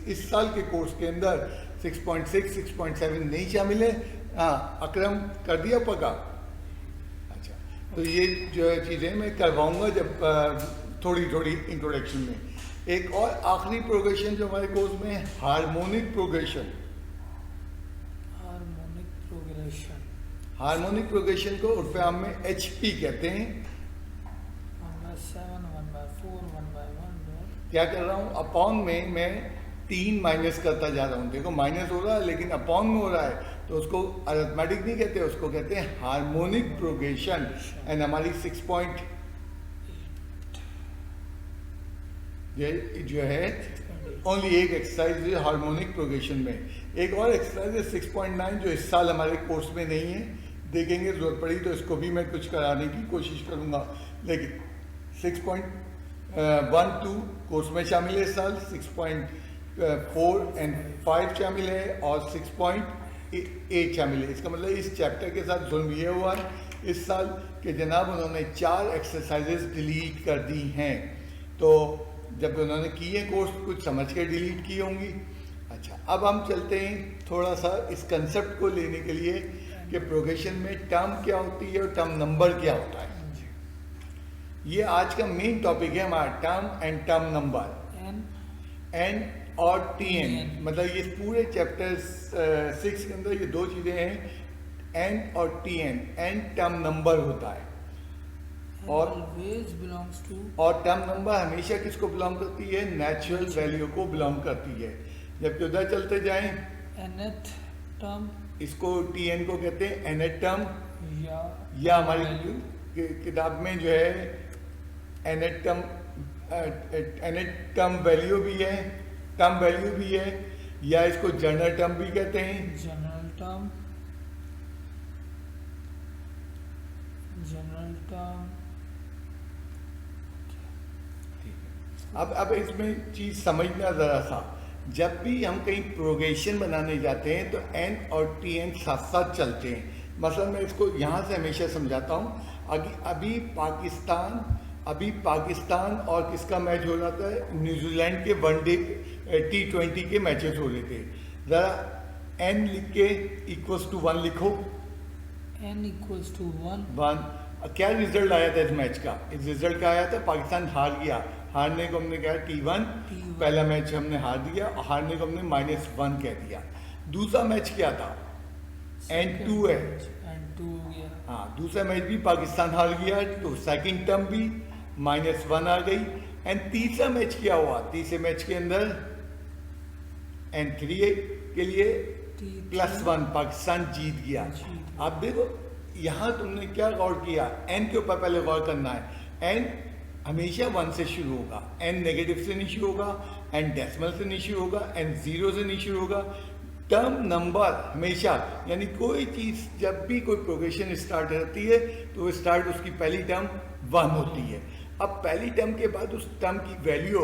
इस साल के कोर्स के अंदर 6.6, 6.7 नहीं शामिल है। हाँ, अकरम कर दिया पक्का? अच्छा, तो ये जो चीज़ें मैं करवाऊँगा जब थोड़ी इंट्रोडक्शन में। एक और आखिरी प्रोग्रेशन जो हमारे कोर्स में है, हार्मोनिक प्रोग्रेशन। हार्मोनिक प्रोग्रेशन को उर्फ आम में HP कहते हैं। 1/7, 1/4, 1/1। क्या कर रहा हूँ? अपॉन में मैं 3 माइनस करता जा रहा हूँ। देखो माइनस हो रहा है लेकिन अपॉन में हो रहा है, तो उसको अरिथमेटिक नहीं कहते, उसको कहते हैं हार्मोनिक प्रोग्रेशन। एंड हमारी 6 जो है ओनली एक एक्सरसाइज है हार्मोनिक प्रोग्रेशन में। एक और एक्सरसाइज है 6.9 जो इस साल हमारे कोर्स में नहीं है, देखेंगे ज़रूरत पड़ी तो इसको भी मैं कुछ कराने की कोशिश करूँगा। लेकिन 6.1-2 कोर्स में शामिल है इस साल, 6.4 एंड 5 शामिल है और 6.8 शामिल है। इसका मतलब इस चैप्टर के साथ जुल्म ये हुआ है इस साल कि जनाब उन्होंने 4 एक्सरसाइजेस डिलीट कर दी हैं। तो जब उन्होंने की है कोर्स कुछ समझ के डिलीट की होंगी। अच्छा, अब हम चलते हैं थोड़ा सा इस कंसेप्ट को लेने के लिए कि प्रोग्रेशन में टर्म क्या होती है और टर्म नंबर क्या होता है। ये आज का मेन टॉपिक है हमारा, term and term number, n n और टी एन। TN। मतलब ये पूरे चैप्टर 6 के अंदर ये दो चीज़ें हैं, एन और t n. N term number होता है और ऑलवेज बिलोंग्स टू, और टर्म नंबर हमेशा किसको बिलोंग करती है? नेचुरल वैल्यू को बिलोंग करती है। जबकि उधर चलते जाएं, nth टर्म इसको टी एन को कहते हैं एनथ टर्म, या हमारी value। किताब में जो है एनथ टर्म वैल्यू भी है, टर्म वैल्यू भी है, या इसको जनरल टर्म भी कहते हैं। General term, general term. अब इसमें चीज समझना जरा सा, जब भी हम कहीं प्रोग्रेशन बनाने जाते हैं तो एन और टी एन साथ साथ चलते हैं। मतलब मैं इसको यहाँ से हमेशा समझाता हूँ। अभी पाकिस्तान और किसका मैच हो रहा था? न्यूजीलैंड के वनडे T20 के मैचेस हो रहे थे। ज़रा एन लिख के इक्वल्स टू 1 लिखो। n equals to 1। 1। क्या रिजल्ट आया था इस मैच का? इस रिजल्ट का आया था पाकिस्तान हार गया। हारने को हमने कहा T1, पहला मैच हमने हार दिया, हारने को हमने -1 कह दिया। दूसरा मैच क्या था? N2 है। n2 हो गया। हाँ, दूसरा मैच भी पाकिस्तान हार गया, तो सेकंड टर्म भी -1 आ गई। एंड तीसरा मैच क्या हुआ? तीसरे मैच के अंदर N3 के लिए +1 पाकिस्तान जीत गया। आप देखो यहाँ तुमने क्या गौर किया? एन के ऊपर पहले गौर करना है। एन हमेशा 1 से शुरू होगा, एन नेगेटिव से नहीं शुरू होगा, एन डेसिमल से नहीं शुरू होगा, एन 0 से नहीं शुरू होगा। टर्म नंबर हमेशा, यानी कोई चीज़ जब भी कोई प्रोग्रेशन स्टार्ट होती है तो स्टार्ट उसकी पहली टर्म 1 होती है। अब पहली टर्म के बाद उस टर्म की वैल्यू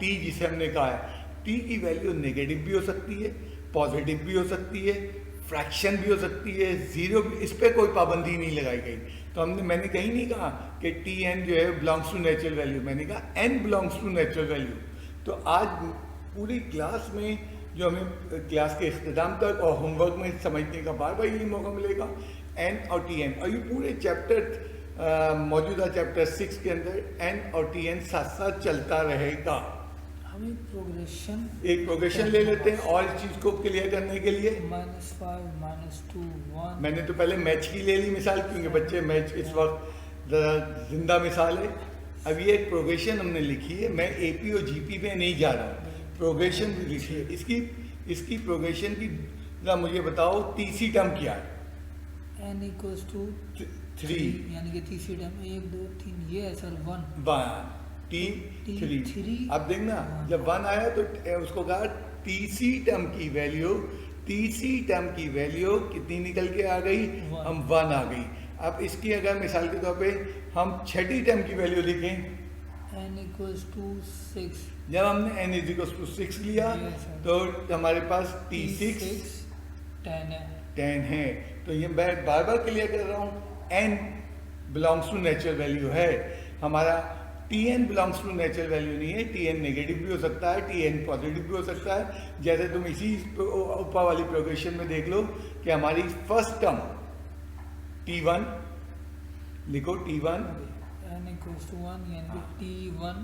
टी, जिसे हमने कहा है, टी की वैल्यू नेगेटिव भी हो सकती है, पॉजिटिव भी हो सकती है, फ्रैक्शन भी हो सकती है, जीरो भी। इस पर कोई पाबंदी नहीं लगाई गई। तो मैंने कहीं नहीं कहा कि टी एन जो है बिलोंग्स टू नेचुरल वैल्यू, मैंने कहा n belongs to natural value. तो आज पूरी क्लास में जो हमें क्लास के इख्तिताम तक और होमवर्क में समझने का बार बार यही मौका मिलेगा, एन और टी एन। और ये पूरे चैप्टर मौजूदा चैप्टर 6 के अंदर एन और टी एन साथ साथ चलता रहेगा। हमें प्रोग्रेशन, एक प्रोग्रेशन ले लेते हैं और इस चीज़ को क्लियर करने के लिए। -5 -2 1। मैंने तो पहले मैच की ले ली मिसाल, क्योंकि बच्चे मैच इस वक्त ज़रा जिंदा मिसाल है। अब ये एक प्रोग्रेशन हमने लिखी है, मैं एपी और जीपी में नहीं जा रहा हूँ, प्रोग्रेशन भी लिखी है। इसकी प्रोग्रेशन की ज़रा मुझे बताओ, तीसरी टर्म क्या है? n इक्वल्स टू 3, यानी कि तीसरी टर्म 1 2 3, ये है सर 1 T3। अब देखना, जब 1 आया तो उसको कहा तीसरी टर्म की वैल्यू कितनी निकल के आ गई? हम 1 आ गई। अब इसकी अगर मिसाल के तौर पे हम छठी टर्म की वैल्यू लिखें, n इक्वल्स टू 6। जब हमने n इक्वल्स टू 6 लिया तो हमारे पास T6 10 है। तो ये मैं बार बार क्लियर कर रहा हूँ, n belongs to natural value है हमारा। Tn belongs to natural value नहीं है। Tn नेगेटिव भी हो सकता है, Tn पॉजिटिव भी हो सकता है। जैसे तुम इसी ऊपर वाली प्रोग्रेशन में देख लो कि हमारी फर्स्ट टर्म T1 लिखो, T1 n इक्वल्स टू 1 यानी कि T1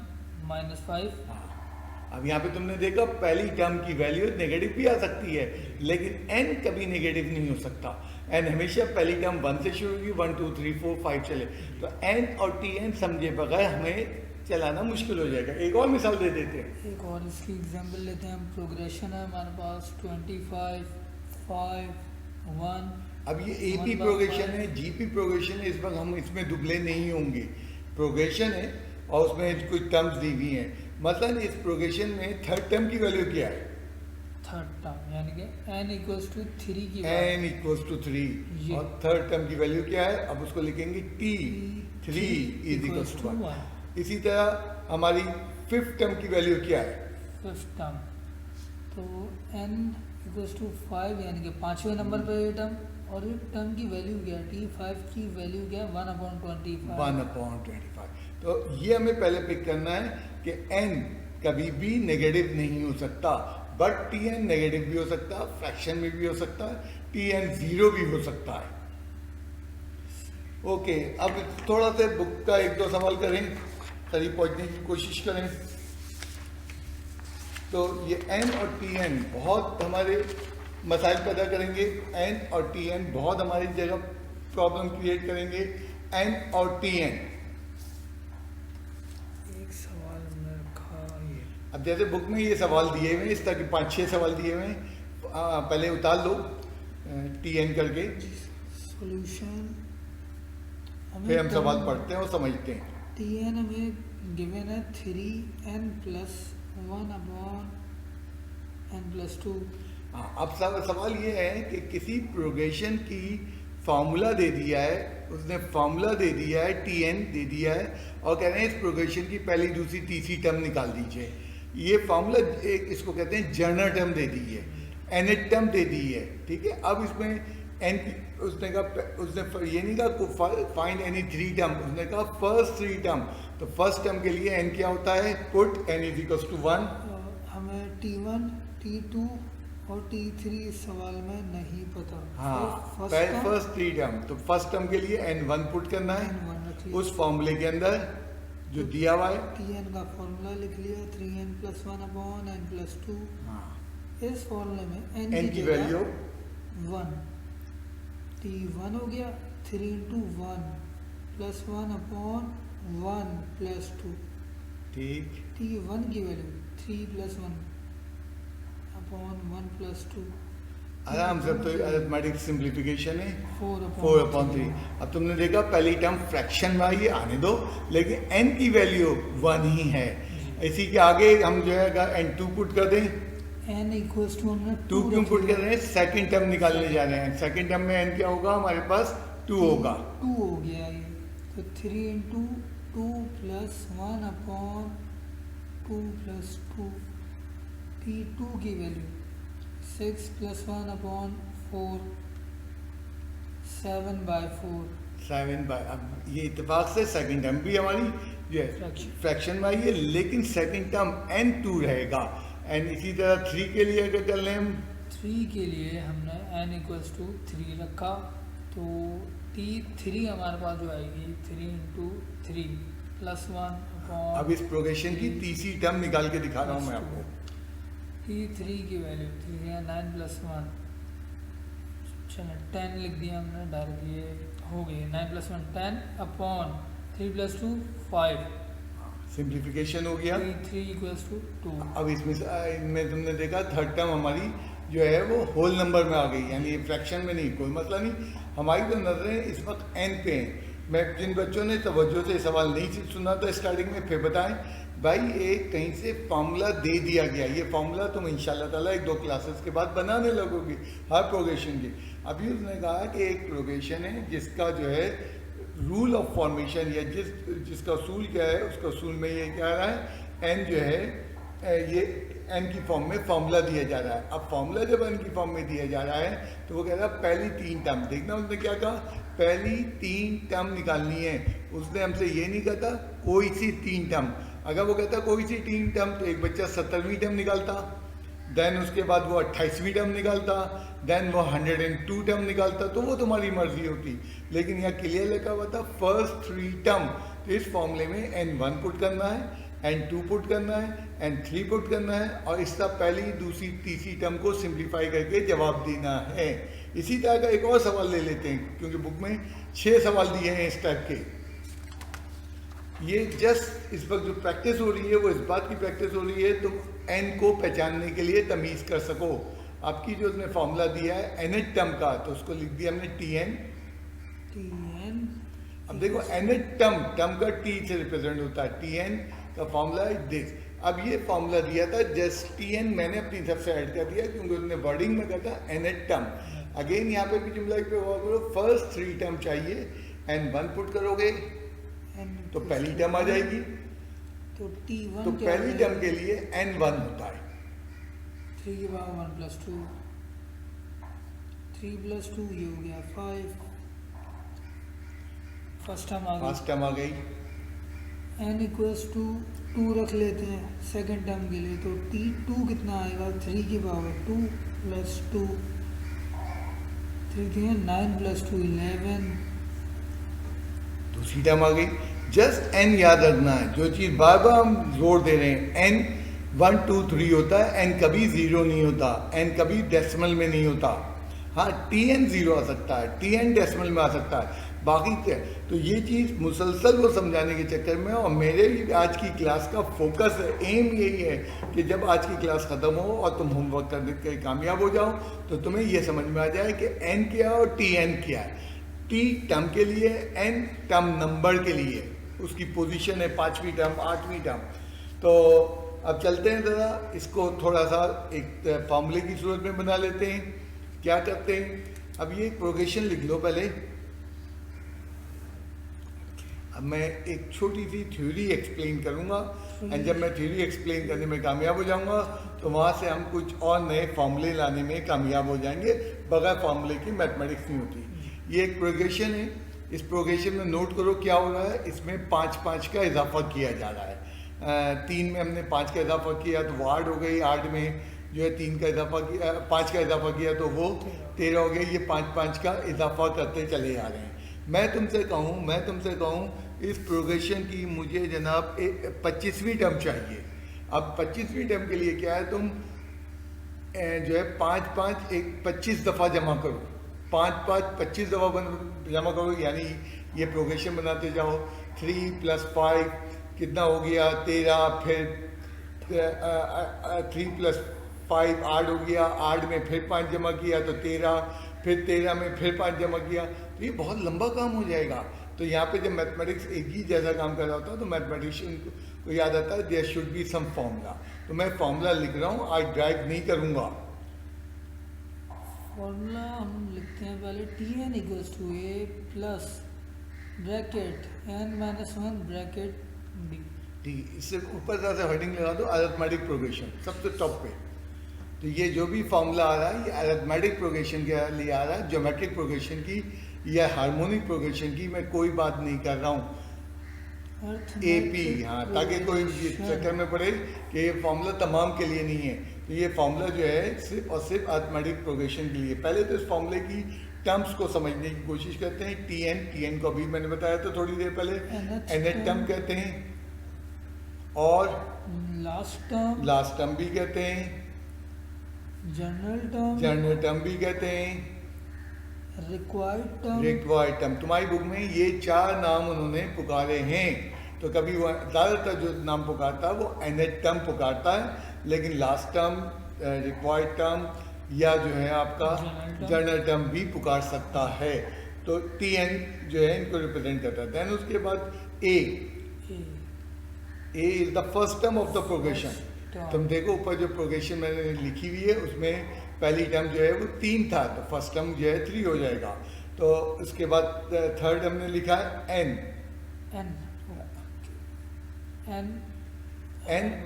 -5। अब यहाँ पे तुमने देखा पहली टर्म की वैल्यू नेगेटिव भी आ सकती है, लेकिन n कभी नेगेटिव नहीं हो सकता। n हमेशा पहली टर्म 1 से शुरू होगी, 1 2 3 4 5 चले। तो n और Tn समझे बगैर हमें चलाना मुश्किल हो जाएगा। एक और मिसाल दे देते हैं, एक और इसकी एग्जांपल लेते हैं हम। प्रोग्रेशन है हमारे पास 25 5 1। अब ये एपी प्रोग्रेशन है, जीपी प्रोग्रेशन है, इस वक्त हम इसमें दुबले नहीं होंगे। प्रोग्रेशन है और उसमें कुछ टर्म्स दी हुई हैं। मतलब इस प्रोग्रेशन में थर्ड टर्म की वैल्यू क्या है? थर्ड टर्म यानी कि n इक्वल्स टू 3 की n इक्वल्स टू 3 और थर्ड टर्म की वैल्यू क्या है? अब उसको लिखेंगे T3 इज इक्वल्स टू 1। इसी तरह हमारी फिफ्थ टर्म की वैल्यू क्या है? फिफ्थ टर्म तो n इक्वल्स टू 5 यानी कि 5वें नंबर पर ये टर्म। और ये टर्म की वैल्यू क्या है? T5 की वैल्यू क्या है? 1/25। 1/25। तो ये हमें पहले पिक करना है कि n कभी भी नेगेटिव नहीं हो सकता, बट Tn नेगेटिव भी हो सकता है, फ्रैक्शन में भी हो सकता है, Tn 0 भी हो सकता है। ओके, अब थोड़ा सा बुक का एक दो सवाल करें, करीब पहुंचने की कोशिश करें। तो ये एन और टी एन बहुत हमारे मसाइल पैदा करेंगे। एन और टी एन बहुत हमारी जगह प्रॉब्लम क्रिएट करेंगे। एन और टी एन, एक सवाल हमने रखा ये, अब जैसे बुक में ये सवाल दिए हुए हैं, इस तरह के 5-6 सवाल दिए हुए हैं, पहले उतार लो टी एन करके, सॉल्यूशन फिर हम सवाल पढ़ते हैं और समझते हैं। टी एन हमें गिवन है 3n+1/n+2। हाँ, अब सवाल ये है कि किसी प्रोग्रेशन की फार्मूला दे दिया है, उसने फार्मूला दे दिया है, टी एन दे दिया है, और कह रहे हैं इस प्रोग्रेशन की पहली दूसरी तीसरी टर्म निकाल दीजिए। ये फार्मूला इसको कहते हैं जर्नल टर्म दे दी है, एनएट टर्म दे दी है, ठीक है। अब इसमें एन उसने ये नहीं कहा फाइंड एनी 3 टर्म, उसने कहा फर्स्ट 3 टर्म। तो फर्स्ट टर्म के लिए एन क्या होता है, put n is equals to 1। हमें T1, T2 और T3 इस सवाल में नहीं पता। हाँ, फर्स्ट फर्स्ट 3 टर्म, तो फर्स्ट टर्म के लिए n1 पुट करना है N1 रख लिया। उस फॉर्मूले के अंदर जो दिया हुआ है। Tn का फॉर्मूला लिख लिया 3n+1/n+2। हाँ, इस फॉर्मूले में n की वैल्यू 1, T1 हो गया 3 × 1 +1/1+2। ठीक। T1 की वैल्यू 3+1/1+2। आराम से, तो अरिथमेटिक सिंप्लीफिकेशन है 4/3। 4/3। अब तुमने देखा पहली टर्म फ्रैक्शन में आई है, आने दो, लेकिन n की वैल्यू 1 ही है। इसी के आगे हम जो है n2 पुट कर दें। n इक्वल्स टू हमने 2 क्यों पुट कर रहे हैं, सेकंड टर्म निकालने जा रहे हैं। सेकंड टर्म में n क्या होगा, हमारे पास 2 होगा। 2 हो गया ये, तो 3 × 2 +1/2+2। T2 की वैल्यू 6 + 1/4, 7/4। 7 अब ये इत्तेफाक से सेकंड टर्म भी हमारी जो है फ्रैक्शन में आई है, लेकिन सेकंड टर्म n2 रहेगा। एंड इसी तरह 3 के लिए अगर कर लें हम, 3 के लिए हमने n इक्वल्स टू 3 रखा, तो T3 हमारे पास जो आएगी 3 × 3 +1/। अब इस प्रोग्रेशन की तीसरी टर्म निकाल के दिखा रहा हूँ मैं आपको। T3 की वैल्यू 9 + 1, चलो 10 लिख दिया हमने डायरेक्ट, ये हो गई 9 + 1 10/3 + 2 5। सिंप्लीफिकेशन हो गया। T3 equals to 2। अब इनमें तुमने देखा थर्ड टर्म हमारी जो है वो होल नंबर में आ गई, यानी फ्रैक्शन में नहीं, कोई मसला नहीं। हमारी तो नजरें इस वक्त n पे हैं। मैं जिन बच्चों ने तवज्जो से सवाल नहीं सुना था स्टार्टिंग में, फिर बताएं भाई, एक कहीं से फार्मूला दे दिया गया, ये फार्मूला तुम इंशाल्लाह ताला 1-2 क्लासेस के बाद बनाने लगोगे हर प्रोग्रेशन की। अभी उसने कहा कि एक प्रोग्रेशन है जिसका जो है रूल ऑफ फॉर्मेशन या जिसका उसूल क्या है, उसका उसूल में ये कह रहा है n जो है ये n की फॉर्म में फार्मूला दिया जा रहा है। अब फार्मूला जब n की फॉर्म में दिया जा रहा है तो वो कह रहा है पहली 3 टर्म, देखना उसने क्या कहा, पहली 3 टर्म निकालनी है। उसने हमसे ये नहीं कहता कोई सी 3 टर्म। अगर वो कहता कोई सी 3 टर्म तो एक बच्चा 70वीं टर्म निकालता, देन उसके बाद वो 28वीं टर्म निकालता, देन वो 102 टर्म निकालता, तो वो तुम्हारी मर्जी होती। लेकिन यहाँ क्लियर लिखा हुआ था फर्स्ट 3 टर्म। तो इस फॉर्मूले में n1 पुट करना है, n2 पुट करना है, n3 पुट करना है, और इस तरह पहली दूसरी तीसरी टर्म को सिंप्लीफाई करके जवाब देना है। इसी तरह का एक और सवाल ले लेते हैं, क्योंकि बुक में 6 सवाल दिए हैं इस टाइप के। ये जस्ट इस वक्त जो प्रैक्टिस हो रही है वो इस बात की प्रैक्टिस हो रही है तुम n को पहचानने के लिए तमीज़ कर सको। आपकी जो उसने फॉर्मूला दिया है nth टर्म का, तो उसको लिख दिया हमने Tn। अब देखो nth टर्म का t से रिप्रेजेंट होता है, Tn का फॉर्मूला इज दिस। अब ये फॉर्मूला दिया था, जस्ट Tn मैंने अपनी तरफ से ऐड कर दिया क्योंकि उसने वर्डिंग में कहा था nth टर्म। अगेन यहाँ पे भी जुमला पे हुआ करो, फर्स्ट 3 टर्म चाहिए, n1 पुट करोगे तो पहली टर्म आ जाएगी। तो T1 तो पहली टर्म के लिए n1 होता है 3 की पावर 1 + 2, 3 + 2 ये हो गया 5। फर्स्ट टर्म आ गई। n इक्वल्स टू 2 रख लेते हैं सेकंड टर्म के लिए, तो T2 कितना आएगा 3 की पावर 2 + 2, 3 9 + 2 11, दूसरी टर्म आ गई। जस्ट एन याद रखना है, जो चीज़ बार बार हम जोर दे रहे हैं, एन 1 2 3 होता है, एन कभी 0 नहीं होता, एन कभी डेसिमल में नहीं होता। हाँ, टी एन 0 आ सकता है, टी एन डेसिमल में आ सकता है, बाकी क्या। तो ये चीज़ मुसलसल को समझाने के चक्कर में, और मेरे भी आज की क्लास का फोकस है, एम यही है कि जब आज की क्लास ख़त्म हो और तुम होमवर्क करने के कामयाब हो जाओ तो तुम्हें ये समझ में आ जाए कि एन क्या है और टी एन क्या है। टी टर्म के लिए, एन टर्म नंबर के लिए, उसकी पोजीशन है 5वीं टर्म 8वीं टर्म। तो अब चलते हैं ज़रा इसको थोड़ा सा एक फॉर्मूले की सूरत में बना लेते हैं। क्या करते हैं, अब ये प्रोग्रेशन लिख लो पहले। अब मैं एक छोटी सी थ्योरी एक्सप्लेन करूंगा, एंड जब मैं थ्योरी एक्सप्लेन करने में कामयाब हो जाऊंगा तो वहाँ से हम कुछ और नए फॉर्मूले लाने में कामयाब हो जाएंगे। बगैर फॉर्मूले की मैथमेटिक्स नहीं होती। ये एक प्रोग्रेशन है, इस प्रोग्रेशन में नोट करो क्या हो रहा है, इसमें 5-5 का इजाफा किया जा रहा है। 3 में हमने 5 का इजाफा किया तो वो 8 हो गई, 8 में जो है 3 का इजाफा किया, 5 का इजाफा किया तो वो 13 हो गई। ये 5-5 का इजाफा करते चले जा रहे हैं। मैं तुमसे कहूँ इस प्रोग्रेशन की मुझे जनाब 25वीं टर्म चाहिए। अब 25वीं टर्म के लिए क्या है, तुम जो है 5-5 एक 25 दफ़ा जमा करो, 5-5 25 दफ़ा जमा करो, यानी ये प्रोग्रेशन बनाते जाओ। 3 + 5 कितना हो गया 13, फिर 3 + 5 8 हो गया, 8 में फिर 5 जमा किया तो 13, फिर 13 में फिर 5 जमा किया, तो ये बहुत लंबा काम हो जाएगा। तो यहाँ पे जब मैथमेटिक्स एक ही जैसा काम कर रहा होता है तो मैथमेटिशियन को याद आता है there should be some formula. तो मैं फॉर्मूला लिख रहा हूँ, आज ड्राइव नहीं करूँगा। फॉर्मूला हम लिखते हैं पहले, t n equals to a plus bracket n minus 1 bracket b. ठीक, इससे ऊपर से हेडिंग लगा दो अरिथमेटिक प्रोग्रेशन सबसे टॉप पे। तो ये जो भी फॉर्मूला आ रहा है ये अरिथमेटिक प्रोग्रेशन के लिए आ रहा है, ज्योमेट्रिक प्रोग्रेशन की या हार्मोनिक प्रोग्रेशन की मैं कोई बात नहीं कर रहा हूँ। एपी, हाँ, ताकि कोई चक्कर में पड़े कि ये फॉर्मूला तमाम के लिए नहीं है। तो ये फॉर्मूला जो है सिर्फ और सिर्फ अरिथमेटिक प्रोग्रेशन के लिए। पहले तो इस फॉर्मूले की टर्म्स को समझने की कोशिश करते हैं। टी एन को अभी मैंने बताया था थोड़ी देर पहले, एन टर्म कहते हैं, और लास्ट टर्म भी कहते हैं, जनरल टर्म भी कहते हैं, रिक्वायर्ड टर्म। तुम्हारी बुक में ये 4 नाम उन्होंने पुकारे हैं। तो कभी वो ज़्यादातर जो नाम पुकारता है वो एनेट टर्म पुकारता है, लेकिन लास्ट टर्म, रिक्वायर्ड टर्म या जो है आपका जनरल टर्म भी पुकार सकता है। तो टी एन जो है इनको रिप्रेजेंट करता है। देन उसके बाद A is the first term of the progression. तुम देखो ऊपर जो प्रोग्रेशन मैंने लिखी हुई है उसमें पहली टर्म जो है वो 3 था, तो फर्स्ट टर्म जो है 3 हो जाएगा। तो उसके बाद थर्ड हमने लिखा है एन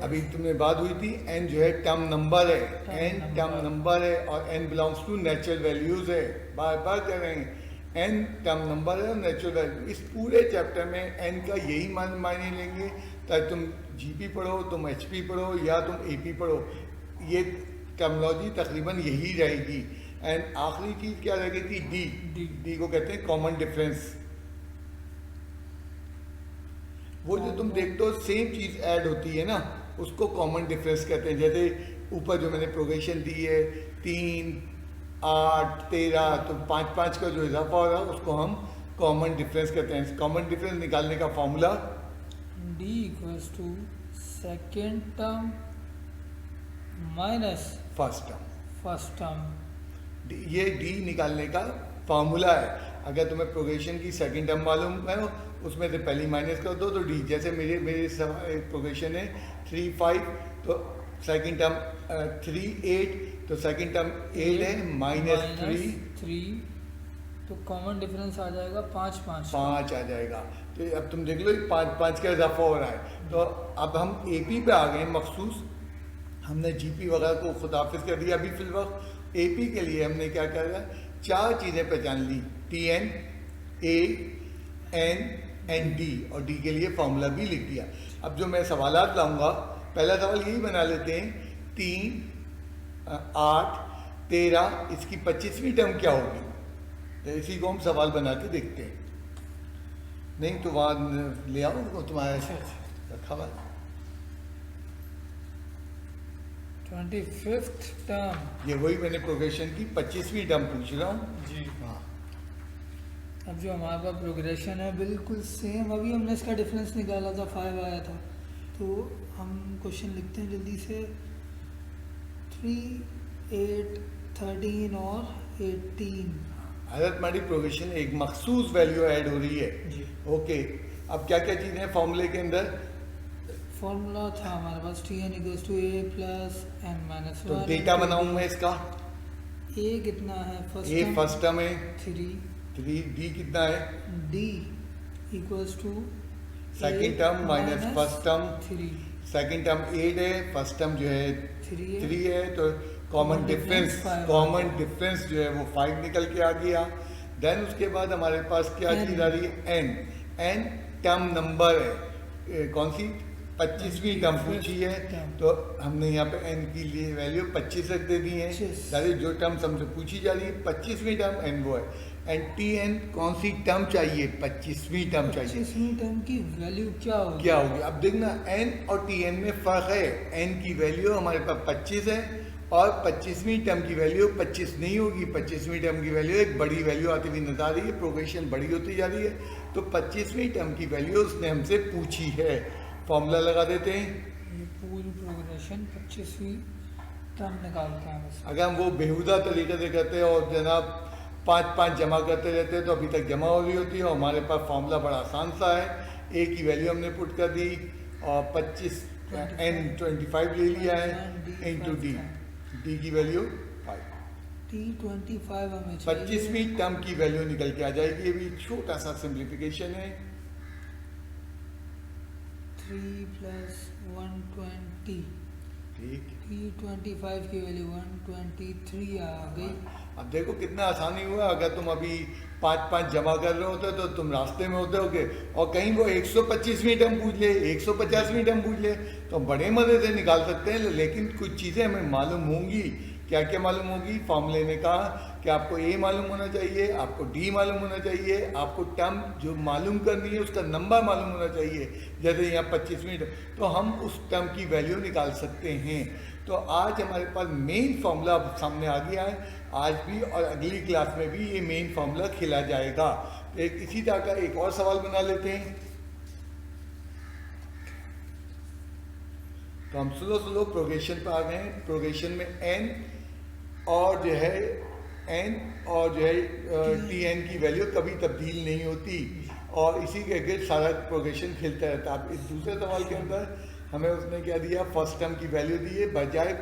अभी तुमने बात हुई थी, एन जो है टर्म नंबर है, एन टर्म नंबर है और n belongs to natural values है। बार बार कह रहे हैं एन टर्म नंबर है और नेचुरल वैल्यू। इस पूरे चैप्टर में एन का यही मायने लेंगे, चाहे तुम जीपी पढ़ो, तुम एचपी पढ़ो या तुम एपी पढ़ो, ये टर्मिनोलॉजी तकरीबन यही रहेगी। एंड आखिरी चीज़ क्या रह गई थी, डी को कहते हैं कॉमन डिफरेंस। वो जो तुम देखते हो सेम चीज़ ऐड होती है ना, उसको कॉमन डिफरेंस कहते हैं। जैसे ऊपर जो मैंने प्रोग्रेशन दी है 3, 8, 13, तो 5-5 का जो इजाफा हो रहा है उसको हम कॉमन डिफरेंस कहते हैं। कॉमन डिफरेंस निकालने का formula d equals to second term minus first term. ये डी निकालने का फॉर्मूला है। अगर तुम्हें प्रोग्रेशन की सेकंड टर्म मालूम है उसमें से पहली माइनस कर दो तो डी। जैसे मेरे प्रोग्रेशन है 3, 5, तो सेकंड टर्म 3, 8, तो सेकंड टर्म 8 है -3, तो कॉमन डिफरेंस आ जाएगा 5 आ जाएगा। तो अब तुम देख लो 5 का इजाफा हो रहा है। तो अब हम एपी पे आ गए मखसूस, हमने जीपी वगैरह को खुदाफिज कर दिया। अभी फिल वक्त एपी के लिए हमने क्या करा, 4 चीज़ें पहचान ली, T N, A, N and D, और डी के लिए फॉर्मूला भी लिख दिया। अब जो मैं सवालात लाऊंगा, पहला सवाल यही बना लेते हैं, 3, 8, 13, इसकी 25वीं टर्म क्या होगी। तो इसी को हम सवाल बना के देखते हैं। नहीं तो वहाँ ले आओ वो तुम्हारे अच्छा अच्छा रखा हुआ है। 25th term. ये वही मैंने प्रोग्रेशन की 25वीं टर्म पूछ रहा हूँ। जी। हाँ अब जो हमारे पास प्रोग्रेशन है बिल्कुल सेम, अभी हमने इसका डिफरेंस निकाला था 5 आया था, तो हम क्वेश्चन लिखते हैं जल्दी से। 3, 8, 13 और 18। अरिथमेटिक प्रोग्रेशन एक मखसूस वैल्यू ऐड हो रही है। जी। ओके, अब क्या क्या चीज़ें हैं फॉर्मूले के अंदर? फॉर्मूला था हमारे पास Tn = a + n - 1। तो डेटा बनाऊं मैं इसका। a कितना है? ए फर्स्ट टर्म है 3, 3, डी कितना है? d = second term minus first term. 3, second term 8 है, फर्स्ट टर्म जो है 3 है, तो कॉमन डिफरेंस 5 कॉमन डिफरेंस जो है वो 5 निकल के आ गया। देन उसके बाद हमारे पास क्या N। चीज़ आ रही है? एन टर्म नंबर है। कौन सी? 25वीं टर्म पूछी है, term। तो हमने यहाँ पे एन की लिए वैल्यू 25 रख दे दी है। 25। दैट इज जो टर्म हमसे पूछी जा रही है 25वीं टर्म एन वो है। एंड टी एन कौन सी टर्म चाहिए? 25वीं टर्म चाहिए। 25वीं टर्म की वैल्यू क्या होगी? क्या होगी? अब देखना एन और टी एन में फर्क है। एन की वैल्यू हमारे पास 25 है और 25वीं टर्म की वैल्यू 25 नहीं होगी। 25वीं टर्म की वैल्यू एक बड़ी वैल्यू आती हुई नजर आ रही है, प्रोग्रेशन बड़ी होती जा रही है, तो 25वीं टर्म की वैल्यू उसने हमसे पूछी है। फॉर्मूला लगा देते हैं। ये पूरी प्रोग्रेशन 25वीं टर्म निकालते हैं बस। अगर हम वो बेहुदा तरीके से करते हैं और जनाब 5 जमा करते रहते हैं तो अभी तक जमा हो रही होती है। और हमारे पास फॉर्मूला बड़ा आसान सा है। ए की वैल्यू हमने पुट कर दी और 25 एन 25 ले लिया है इंटू डी। डी की वैल्यू 5। T25 हमें चाहिए। 25वीं टर्म की वैल्यू निकल के आ जाएगी। ये भी छोटा सा सिंप्लीफिकेशन है। 3 + 120। ठीक, T25 की वैल्यू 123 आ गई। अब देखो कितना आसानी हुआ। अगर तुम अभी 5 जमा कर रहे होते तो तुम रास्ते में होते होगे और कहीं वो 125वीं टर्म पूछ ले, 150वीं टर्म पूछ ले, तो बड़े मज़े से निकाल सकते हैं। लेकिन कुछ चीज़ें हमें मालूम होंगी। क्या क्या मालूम होगी? फॉर्मूले ने कहा कि आपको ए मालूम होना चाहिए, आपको डी मालूम होना चाहिए, आपको टर्म जो मालूम करनी है उसका नंबर मालूम होना चाहिए। जैसे यहाँ 25वीं टर्म, तो हम उस टर्म की वैल्यू निकाल सकते हैं। तो आज हमारे पास मेन फार्मूला सामने आ गया है। आज भी और अगली क्लास में भी ये मेन फार्मूला खिला जाएगा। तो एक इसी तरह का एक और सवाल बना लेते हैं। तो हम स्लो प्रोग्रेशन पर आ गए हैं। प्रोग्रेशन में एन और जो है टी एन की वैल्यू कभी तब्दील नहीं होती और इसी के अगेंस्ट सारा प्रोग्रेशन खिलता रहता है। अब इस दूसरे सवाल के अंदर हमें उसने क्या दिया? फर्स्ट टर्म की वैल्यू दी है, बजाय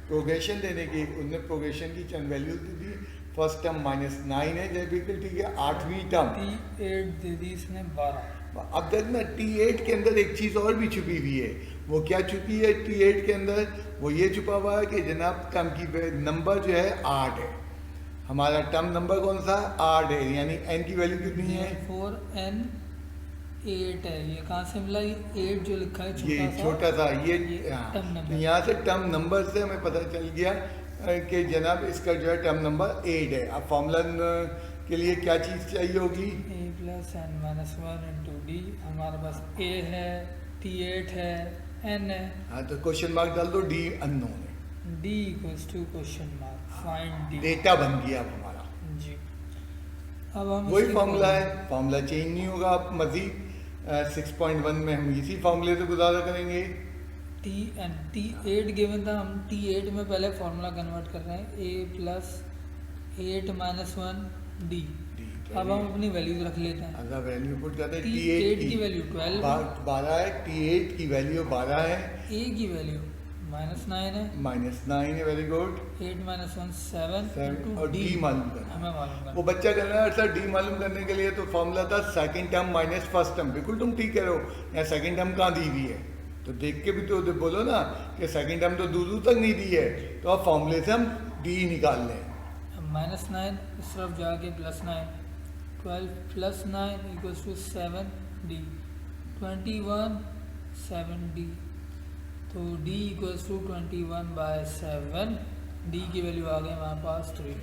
प्रोग्रेशन देने की उन्होंने प्रोग्रेशन की चंद वैल्यू दी। फर्स्ट टर्म -9 है, जब बिल्कुल ठीक है। 8वीं टर्म T8 दे दी इसने 12। अब देखना T8 के अंदर एक चीज़ और भी छुपी हुई है। वो क्या छुपी है T8 के अंदर? वो ये छुपा हुआ है कि जनाब टर्म की नंबर जो है 8 है। हमारा टर्म नंबर कौन सा? 8 है, यानी n की वैल्यू कितनी है? 4n 8 है। ये कहाँ से मिला? ये 8 जो लिखा है ये छोटा सा ये term हाँ, number। तो यहाँ से टर्म नंबर से हमें पता चल गया कि जनाब इसका जो है टर्म नंबर 8 है। अब फॉर्मूला के लिए क्या चीज़ चाहिए होगी? a + n - 1 × d। हमारे पास a है, T8 है, n है। हाँ, तो क्वेश्चन मार्क डाल दो। डी अननोन है। d = find d। डेटा बन गया अब हमारा। जी। अब हम वही इसकी फॉर्मूला है, फॉर्मूला चेंज नहीं होगा। आप मजीद 6.1 में हम इसी फॉर्मूले से गुजारा करेंगे। T8 गिवन था, हम T8 में पहले फॉर्मूला कन्वर्ट कर रहे हैं। a + 8 - 1 d। अब हम अपनी वैल्यूज रख लेते हैं। अगर वैल्यू पुट करते हैं T8 की वैल्यू 12, 12 है। T8 की वैल्यू 12 है। a की वैल्यू -9 है, -9 है। Very good. 8 - 1 7 7 और d डी मालूम करना। हमें मालूम वो करना। बच्चा कहना है सर डी मालूम करने के लिए तो फॉर्मूला था second term minus first term. बिल्कुल तुम ठीक कह रहे हो। यहाँ सेकंड टर्म कहाँ दी हुई है? तो देख के भी तो बोलो ना कि सेकंड टर्म तो दूर तक नहीं दी है। तो अब फॉर्मूले से हम डी निकाल लें। -9 इस तरफ जाके +9, 12 + 9 = 7d, 21 7d। तो d = 21/7। d की वैल्यू आ गई हमारे पास 3।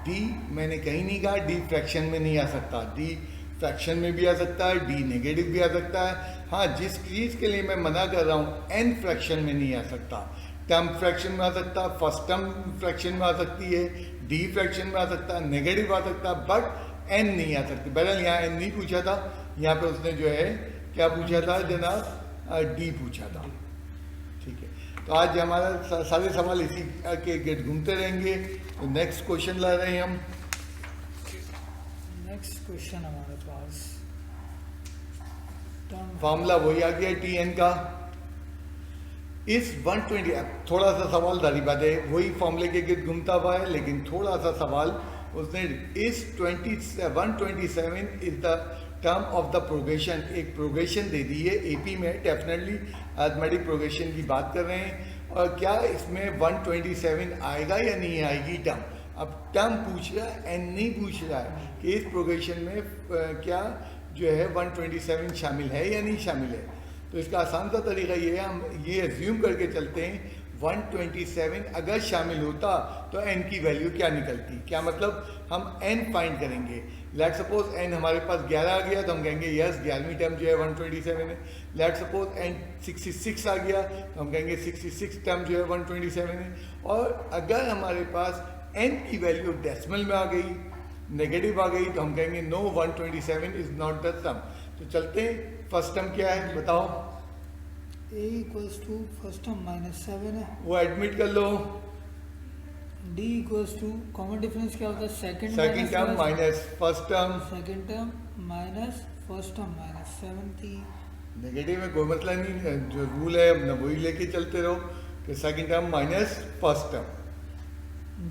डी मैंने कहीं नहीं कहा डी फ्रैक्शन में नहीं आ सकता। डी फ्रैक्शन में भी आ सकता है, डी नेगेटिव भी आ सकता है। हाँ, जिस चीज़ के लिए मैं मना कर रहा हूँ एन फ्रैक्शन में नहीं आ सकता, टर्म फ्रैक्शन में आ सकता, फर्स्ट टर्म फ्रैक्शन में आ सकती है, डी फ्रैक्शन में आ सकता, नेगेटिव आ सकता, बट एन नहीं आ सकती। बहरहाल यहाँ एन नहीं पूछा था, यहाँ पे उसने जो है क्या पूछा था जनाब, डी पूछा था। ठीक है, तो आज हमारा सारे सवाल इसी के गिर्द घूमते रहेंगे। तो नेक्स्ट क्वेश्चन ला रहे हैं हम। नेक्स्ट क्वेश्चन हमारे पास फॉर्मूला वही आ गया टी एन का। इस 120, थोड़ा सा सवाल दारी बात है, वही फॉर्मूले के गिर्द घूमता हुआ है, लेकिन थोड़ा सा सवाल उसने इस 127 is the term of the progression, एक प्रोग्रेशन दे दी है एपी में, डेफिनेटली अरिथमेटिक प्रोग्रेशन की बात कर रहे हैं, और क्या इसमें 127 आएगा या नहीं आएगी टर्म। अब टर्म पूछ रहा है, एन नहीं पूछ रहा है कि इस प्रोग्रेशन में क्या जो है 127 शामिल है या नहीं शामिल है। तो इसका आसान सा तरीका ये है, हम ये एज्यूम करके चलते हैं 127 अगर शामिल होता तो n की वैल्यू क्या निकलती। क्या मतलब, हम n फाइंड करेंगे। लेट सपोज n हमारे पास 11 आ गया तो हम कहेंगे यस 11वीं टर्म जो है 127 है। लेट सपोज n 66 आ गया तो हम कहेंगे 66 टर्म जो है 127 है। और अगर हमारे पास n की वैल्यू डेसिमल में आ गई, नेगेटिव आ गई, तो हम कहेंगे no 127 is not the sum. तो चलते हैं, फर्स्ट टर्म क्या है बताओ। a equals to first term -7 है, वो एडमिट कर लो। d equals to common difference क्या होता है, second term minus first term, second term minus first term -7 थी। नेगेटिव में कोई मतलब नहीं है, जो रूल है अपना वही लेके चलते रहो कि second term minus first term.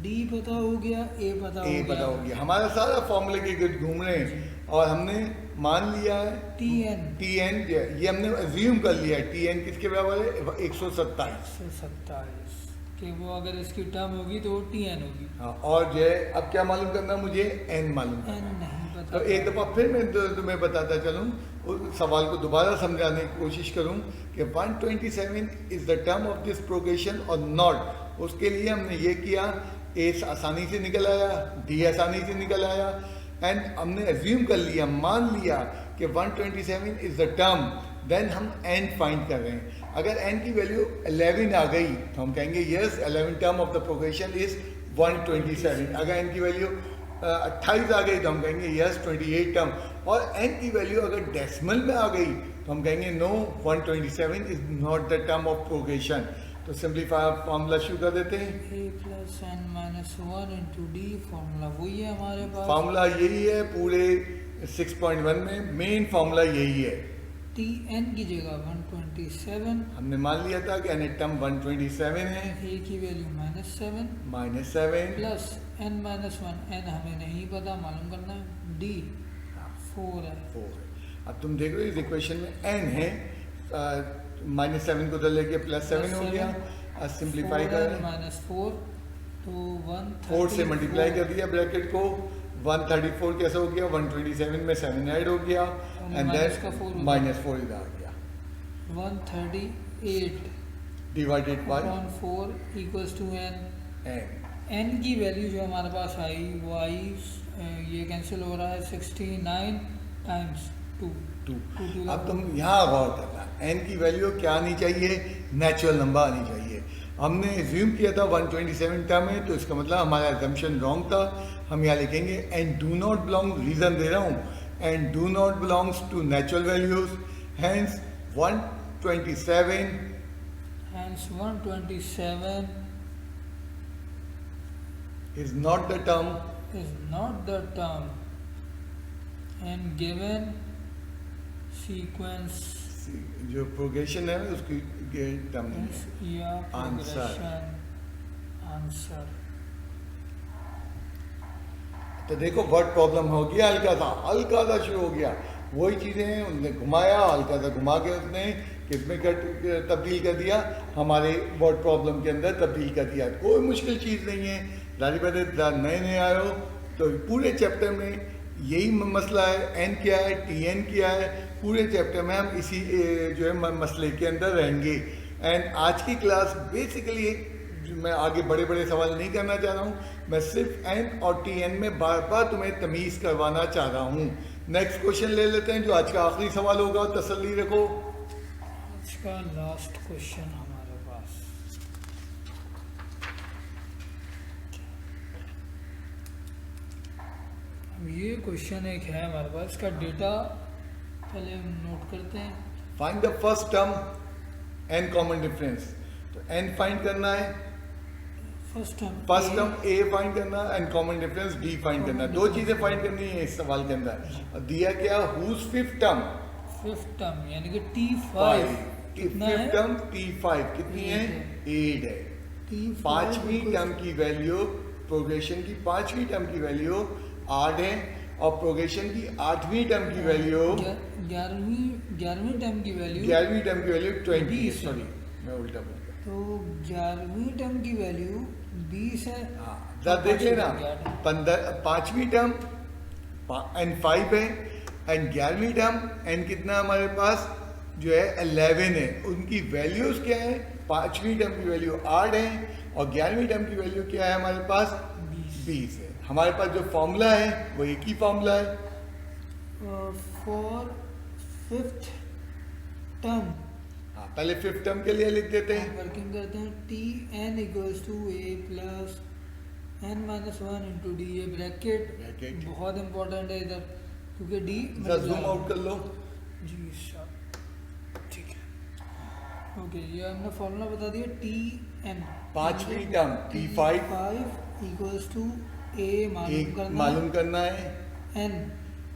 d पता हो गया, a पता हो गया। हमारा सारा फॉर्मूले के गिर्द घूम रहे हैं और हमने मान लिया है tn, ये हमने अज्यूम कर लिया है tn किसके बराबर है 127 कि वो अगर इसकी टर्म होगी तो tn होगी। हाँ, और जो है अब क्या मालूम करना, मुझे n मालूम करना। n नहीं पता, तो एक दफ़ा फिर मैं तुम्हें बताता चलूँ, उस सवाल को दोबारा समझाने की कोशिश करूँ कि 127 is the term of this progression और नॉट। उसके लिए हमने ये किया, ए आसानी से निकल आया, डी आसानी से निकल आया, एंड हमने एज्यूम कर लिया, मान लिया कि 127 इज द टर्म, देन हम n फाइंड कर रहे हैं। अगर n की वैल्यू 11 आ गई तो हम कहेंगे yes 11 term of the progression is 127। अगर n की वैल्यू 28 आ गई तो हम कहेंगे यस 28 टर्म, और n की वैल्यू अगर डेसिमल में आ गई तो हम कहेंगे no 127 is not the term of progression. तो सिंपलीफाई फॉर्मूला शुरू कर देते हैं। a plus n minus 1 into d, formula वही है हमारे पास, फॉर्मूला यही है पूरे 6.1 में, मेन फॉर्मूला यही है। tn की जगह 127, हमने मान लिया था कि n टर्म 127 है, a की value -7 -7 plus n minus 1, n हमें नहीं पता, मालूम करना है, d 4 है। 4 है। अब तुम देख रहे हो इस इक्वेशन में n है, -7 को उधर लेके +7 हो गया, सिंप्लीफाई कर -4 तो 134 4 से मल्टीप्लाई कर दिया ब्रैकेट को, 134 कैसे हो गया, 127 में 7 ऐड हो गया, एंड देन -4 इधर आ गया, 138 divided by 4 equals to n। n। n की वैल्यू जो हमारे पास आई वो आई, ये कैंसिल हो रहा है, 69 टाइम्स 2। अब तुम यहाँ गौर करना, n की वैल्यू क्या आनी चाहिए, नेचुरल नंबर आनी चाहिए। हमने एज्यूम किया था 127 टर्म है, तो इसका मतलब हमारा एजम्पशन रॉन्ग था। हम यहाँ लिखेंगे and do not belong, reason दे रहा हूँ, and do not belongs to natural values, hence 127 is not the term and given sequence जो प्रोग्रेशन है उसकी टर्म नहीं है, या आंसर। आंसर। तो देखो वर्ड प्रॉब्लम हो गया, हल्का सा शुरू हो गया, वही चीज़ें उनने घुमाया, हल्का सा घुमा के उसने किसमें तब्दील कर दिया, हमारे वर्ड प्रॉब्लम के अंदर तब्दील कर दिया। कोई मुश्किल चीज़ नहीं है, जारी बात है, नए आए हो तो पूरे चैप्टर में यही मसला है, एन क्या है, टी एन क्या है, पूरे चैप्टर में हम इसी जो है मसले के अंदर रहेंगे। एंड आज की क्लास बेसिकली मैं आगे बड़े बड़े सवाल नहीं करना चाह रहा हूँ, मैं सिर्फ एन और टी एन में बार बार तुम्हें तमीज़ करवाना चाह रहा हूँ नेक्स्ट क्वेश्चन ले लेते हैं, जो आज का आखिरी सवाल होगा, तसल्ली रखो। आज का लास्ट क्वेश्चन हमारे पास। अब ये क्वेश्चन एक है हमारे पास, इसका डेटा पहले हम नोट करते हैं। Find the first term and common difference. तो एन फाइंड करना है, फर्स्ट टर्म ए फाइंड करना, and common difference d find करना। दो चीजें फाइंड करनी है इस सवाल के अंदर। और दिया क्या, whose fifth term, fifth term यानी कि T5 कितना है? फिफ्थ टर्म T5 कितनी है? 8 है। T5 पांचवी टर्म की वैल्यू, प्रोग्रेशन की पांचवी टर्म की वैल्यू 8 है, और प्रोग्रेशन की आठवीं टर्म की वैल्यू, 11वीं टर्म की वैल्यू 11वीं टर्म की वैल्यू 20 है। 20 है। सॉरी मैं उल्टा बोल गया। तो 11वीं टर्म की वैल्यू 20 है। हाँ जब देखिए ना, 5वीं टर्म N5 है, एंड 11वीं टर्म N कितना हमारे पास जो है 11 है। उनकी वैल्यूज क्या है? 5वीं टर्म की वैल्यू 8 है, और 11वीं टर्म की वैल्यू क्या है हमारे पास? 20 है। हमारे पास जो फॉर्मूला है वो एक ही फॉर्मूला है फॉर फिफ्थ टर्म। हाँ, पहले फिफ्थ टर्म के लिए लिख देते हैं। वर्किंग करते हैं, Tn equals to a plus n minus 1 into d. ये ब्रैकेट बहुत इंपॉर्टेंट है इधर, क्योंकि डी जूम आउट कर लो जी सर, ठीक है। ओके, ये हमने फॉर्मूला बता दिया। Tn 5वीं टर्म T5 इक्वल्स टू ए मालूम करना है, n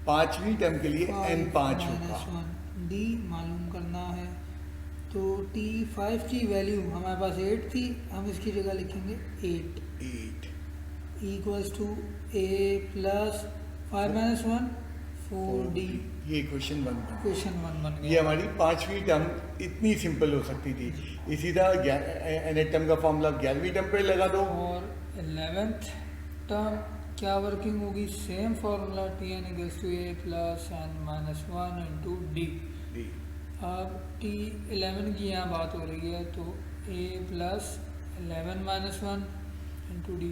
5वीं टर्म के लिए N5 होगा, डी मालूम करना है। तो T5 की वैल्यू हमारे पास 8 थी, हम इसकी जगह लिखेंगे 8 equals to a plus 5 minus 1 4D। ये क्वेश्चन 1 बन गया। ये हमारी 5वीं टर्म इतनी सिंपल हो सकती थी। इसी तरह एन टर्म का फॉर्मूला 11वीं टर्म पे लगा दो। और 11th टर्म क्या वर्किंग होगी? Same formula Tn equals to a plus n minus 1 into d. अब T11 की यहाँ बात हो रही है, तो a plus 11 minus 1 into D.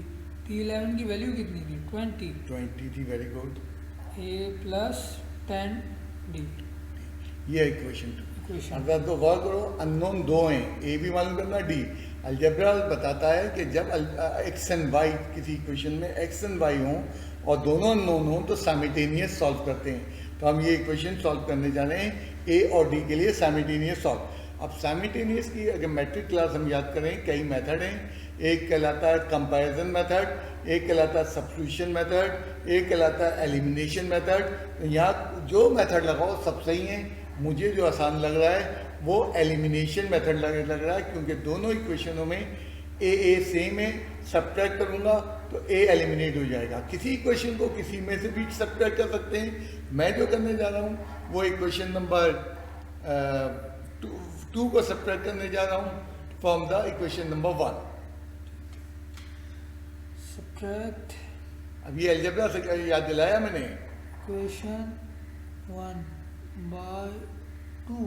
T11 की वैल्यू कितनी थी? 20 थी। Very good. a plus 10 D. ये इक्वेशन अगर तो गौर करो, अननोन 2 हैं, ए भी मालूम करना, डी। अलजेब्रा बताता है कि जब एक्स एंड वाई, किसी इक्वेशन में एक्स एंड वाई हों और दोनों अननोन हों तो साइमल्टेनियस सॉल्व करते हैं। तो हम ये इक्वेशन सॉल्व करने जा रहे हैं, ए और डी के लिए साइमल्टेनियस सॉल्व। अब साइमल्टेनियस की अगर मैट्रिक क्लास हम याद करें, कई मेथड हैं। एक कहलाता है कंपैरिजन मेथड, एक कहलाता है सब्स्टिट्यूशन मेथड, एक कहलाता है एलिमिनेशन मेथड। तो यहाँ जो मेथड लगाओ सब सही है। मुझे जो आसान लग रहा है वो एलिमिनेशन मेथड लग रहा है, क्योंकि दोनों इक्वेशनों में ए सेम है। सब्ट्रैक्ट करूँगा तो ए एलिमिनेट हो जाएगा। किसी इक्वेशन को किसी में से भी सब्ट्रैक्ट कर सकते हैं। मैं जो करने जा रहा हूँ वो इक्वेशन नंबर 2 को सब्ट्रैक्ट करने जा रहा हूँ from the equation number 1। Subtract, अब ये अलजेब्रा से याद दिलाया मैंने। Equation 1 by 2।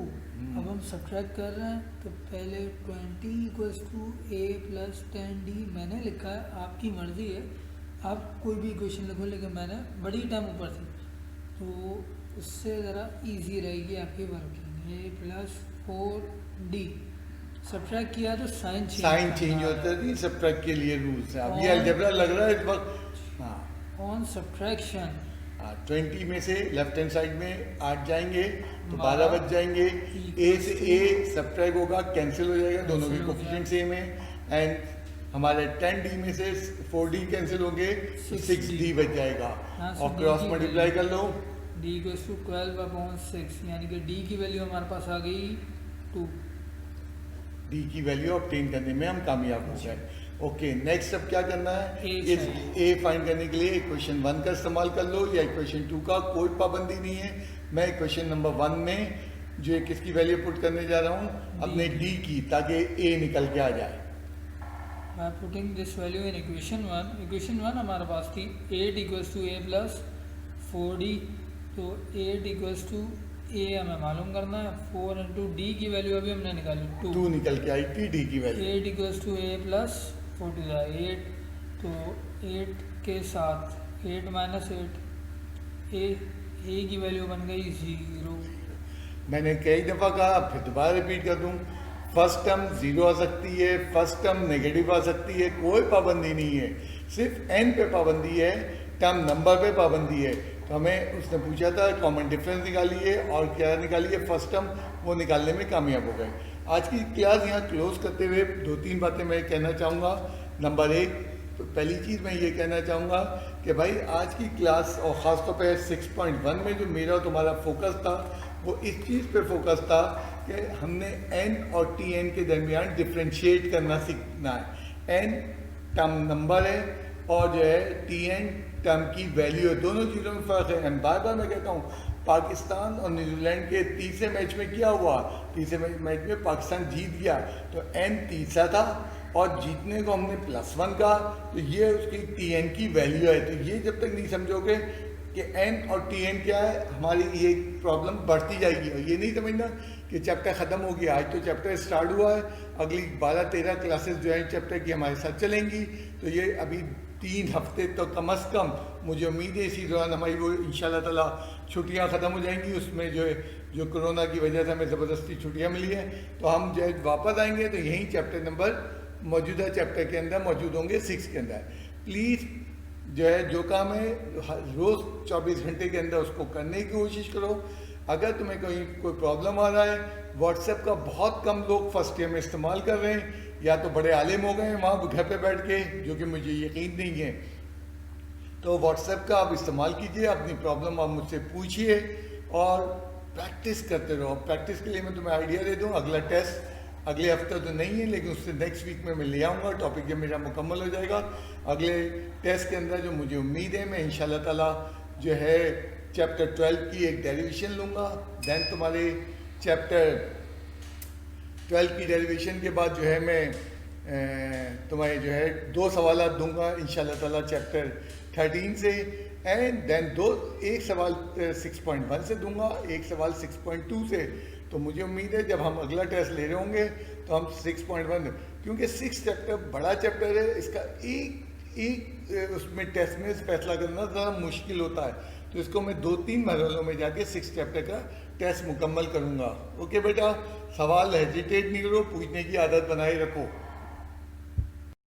अब हम सब्ट्रैक्ट कर रहे हैं, तो पहले 20 equals to a plus 10D मैंने लिखा है, आपकी मर्जी है, आप कोई भी इक्वेशन लिखो, लेकिन मैंने बड़ी टर्म ऊपर थी तो उससे ज़रा इजी रहेगी आपकी वर्किंग। ए प्लस 4D सब्ट्रैक्ट किया तो साइन चेंज होता है। सब्ट्रैक्ट के लिए रूल्स है। अब ये अलजेब्रा लग रहा है इस वक्त। हाँ, ऑन सब्ट्रैक्शन 20 में से लेफ्ट हैंड साइड में 8 जाएंगे तो 12 बच जाएंगे। ए से ए सब्ट्रैक्ट होगा, कैंसिल हो जाएगा, दोनों के कोफिशिएंट सेम है। एंड हमारे 10D में से 4D कैंसिल होंगे, 6D बच जाएगा। और क्रॉस मल्टीप्लाई कर लो, D इक्वल्स टू 12/6, यानी कि D की वैल्यू हमारे पास आ गई 2। D की वैल्यू ऑब्टेन करने में हम कामयाब हो गए। ओके, नेक्स्ट अब क्या करना है? इस ए फाइंड करने के लिए इक्वेशन 1 का इस्तेमाल कर लो या इक्वेशन 2 का, कोई पाबंदी नहीं है। मैं इक्वेशन नंबर 1 में जो है किसकी वैल्यू पुट करने जा रहा हूँ? अपने डी की, ताकि ए निकल के आ जाए। By putting this value in equation 1 हमारे पास थी 8 equals to a plus 4D। तो 8 इक्वल्स टू ए हमें मालूम करना है, 4 इंटू डी की वैल्यू अभी हमने निकाली 2 निकल के आई थी डी की value. 8 equals to a plus 48, तो 8 के साथ 8 माइनस 8 ए ए की वैल्यू बन गई 0। मैंने कई दफ़ा कहा, फिर दोबारा रिपीट कर दूं, फर्स्ट टर्म जीरो आ सकती है, फर्स्ट टर्म नेगेटिव आ सकती है, कोई पाबंदी नहीं है, सिर्फ एन पे पाबंदी है, टर्म नंबर पे पाबंदी है। तो हमें उसने पूछा था कॉमन डिफरेंस निकालिए और क्या निकालिए, फर्स्ट टर्म, वो निकालने में कामयाब हो गए। आज की क्लास यहाँ क्लोज करते हुए 2-3 बातें मैं कहना चाहूँगा। नंबर 1, तो पहली चीज़ मैं ये कहना चाहूँगा कि भाई आज की क्लास और ख़ासतौर पे 6.1 में जो मेरा और तुम्हारा फोकस था वो इस चीज़ पे फोकस था कि हमने एन और टी एन के दरमियान डिफ्रेंशिएट करना सीखना है। एन टर्म नंबर है और जो है टी एन टर्म की वैल्यू है, दोनों चीज़ों में फ़र्क है। एंड बार बार मैं कहता हूँ, पाकिस्तान और न्यूजीलैंड के तीसरे मैच में क्या हुआ, तीसरे मैच में पाकिस्तान जीत गया, तो एन तीसरा था और जीतने को हमने +1 कहा, तो ये उसकी टी एन की वैल्यू है। तो ये जब तक नहीं समझोगे कि एन और टी एन क्या है, हमारी ये प्रॉब्लम बढ़ती जाएगी। और ये नहीं समझना कि चैप्टर ख़त्म हो गया, आज तो चैप्टर स्टार्ट हुआ है, अगली 12-13 क्लासेस जो है चैप्टर की हमारे साथ चलेंगी। तो ये अभी 3 हफ्ते तो कम अज़ कम मुझे उम्मीद है इसी दौरान हमारी वो इंशाल्लाह ताला छुट्टियां ख़त्म हो जाएंगी। उसमें जो है जो कोरोना की वजह से हमें ज़बरदस्ती छुट्टियां मिली हैं, तो हम जो है वापस आएंगे तो यही चैप्टर नंबर मौजूदा चैप्टर के अंदर मौजूद होंगे 6 के अंदर। प्लीज़ जो है जो काम है रोज़ 24 घंटे के अंदर उसको करने की कोशिश करो। अगर तुम्हें कोई प्रॉब्लम आ रहा है, व्हाट्सएप का बहुत कम लोग फर्स्ट ईयर में इस्तेमाल कर रहे हैं, या तो बड़े आलिम हो गए हैं वहाँ घर पे बैठ के, जो कि मुझे यकीन नहीं है। तो व्हाट्सएप का आप इस्तेमाल कीजिए, अपनी प्रॉब्लम आप मुझसे पूछिए और प्रैक्टिस करते रहो। प्रैक्टिस के लिए मैं तुम्हें आइडिया दे दूँ, अगला टेस्ट अगले हफ्ते तो नहीं है, लेकिन उससे नेक्स्ट वीक में मैं ले आऊँगा, टॉपिक जब मेरा मुकम्मल हो जाएगा। अगले टेस्ट के अंदर जो मुझे उम्मीद है, मैं इंशाल्लाह ताला जो है चैप्टर 12 की एक डेरिवेशन लूँगा। दैन तुम्हारे चैप्टर 12 की डेरिवेशन के बाद जो है मैं तुम्हें जो है 2 सवाल दूंगा इंशाल्लाह ताला चैप्टर 13 से, एंड देन एक सवाल 6.1 से दूंगा, एक सवाल 6.2 से। तो मुझे उम्मीद है जब हम अगला टेस्ट ले रहे होंगे तो हम 6.1, क्योंकि 6 चैप्टर बड़ा चैप्टर है, इसका एक उसमें टेस्ट में फैसला करना ज़रा मुश्किल होता है, तो इसको मैं 2-3 मरहलों में जाके 6 चैप्टर का टेस्ट मुकम्मल करूँगा। ओके बेटा, सवाल हेजिटेट नहीं करो, पूछने की आदत बनाए रखो।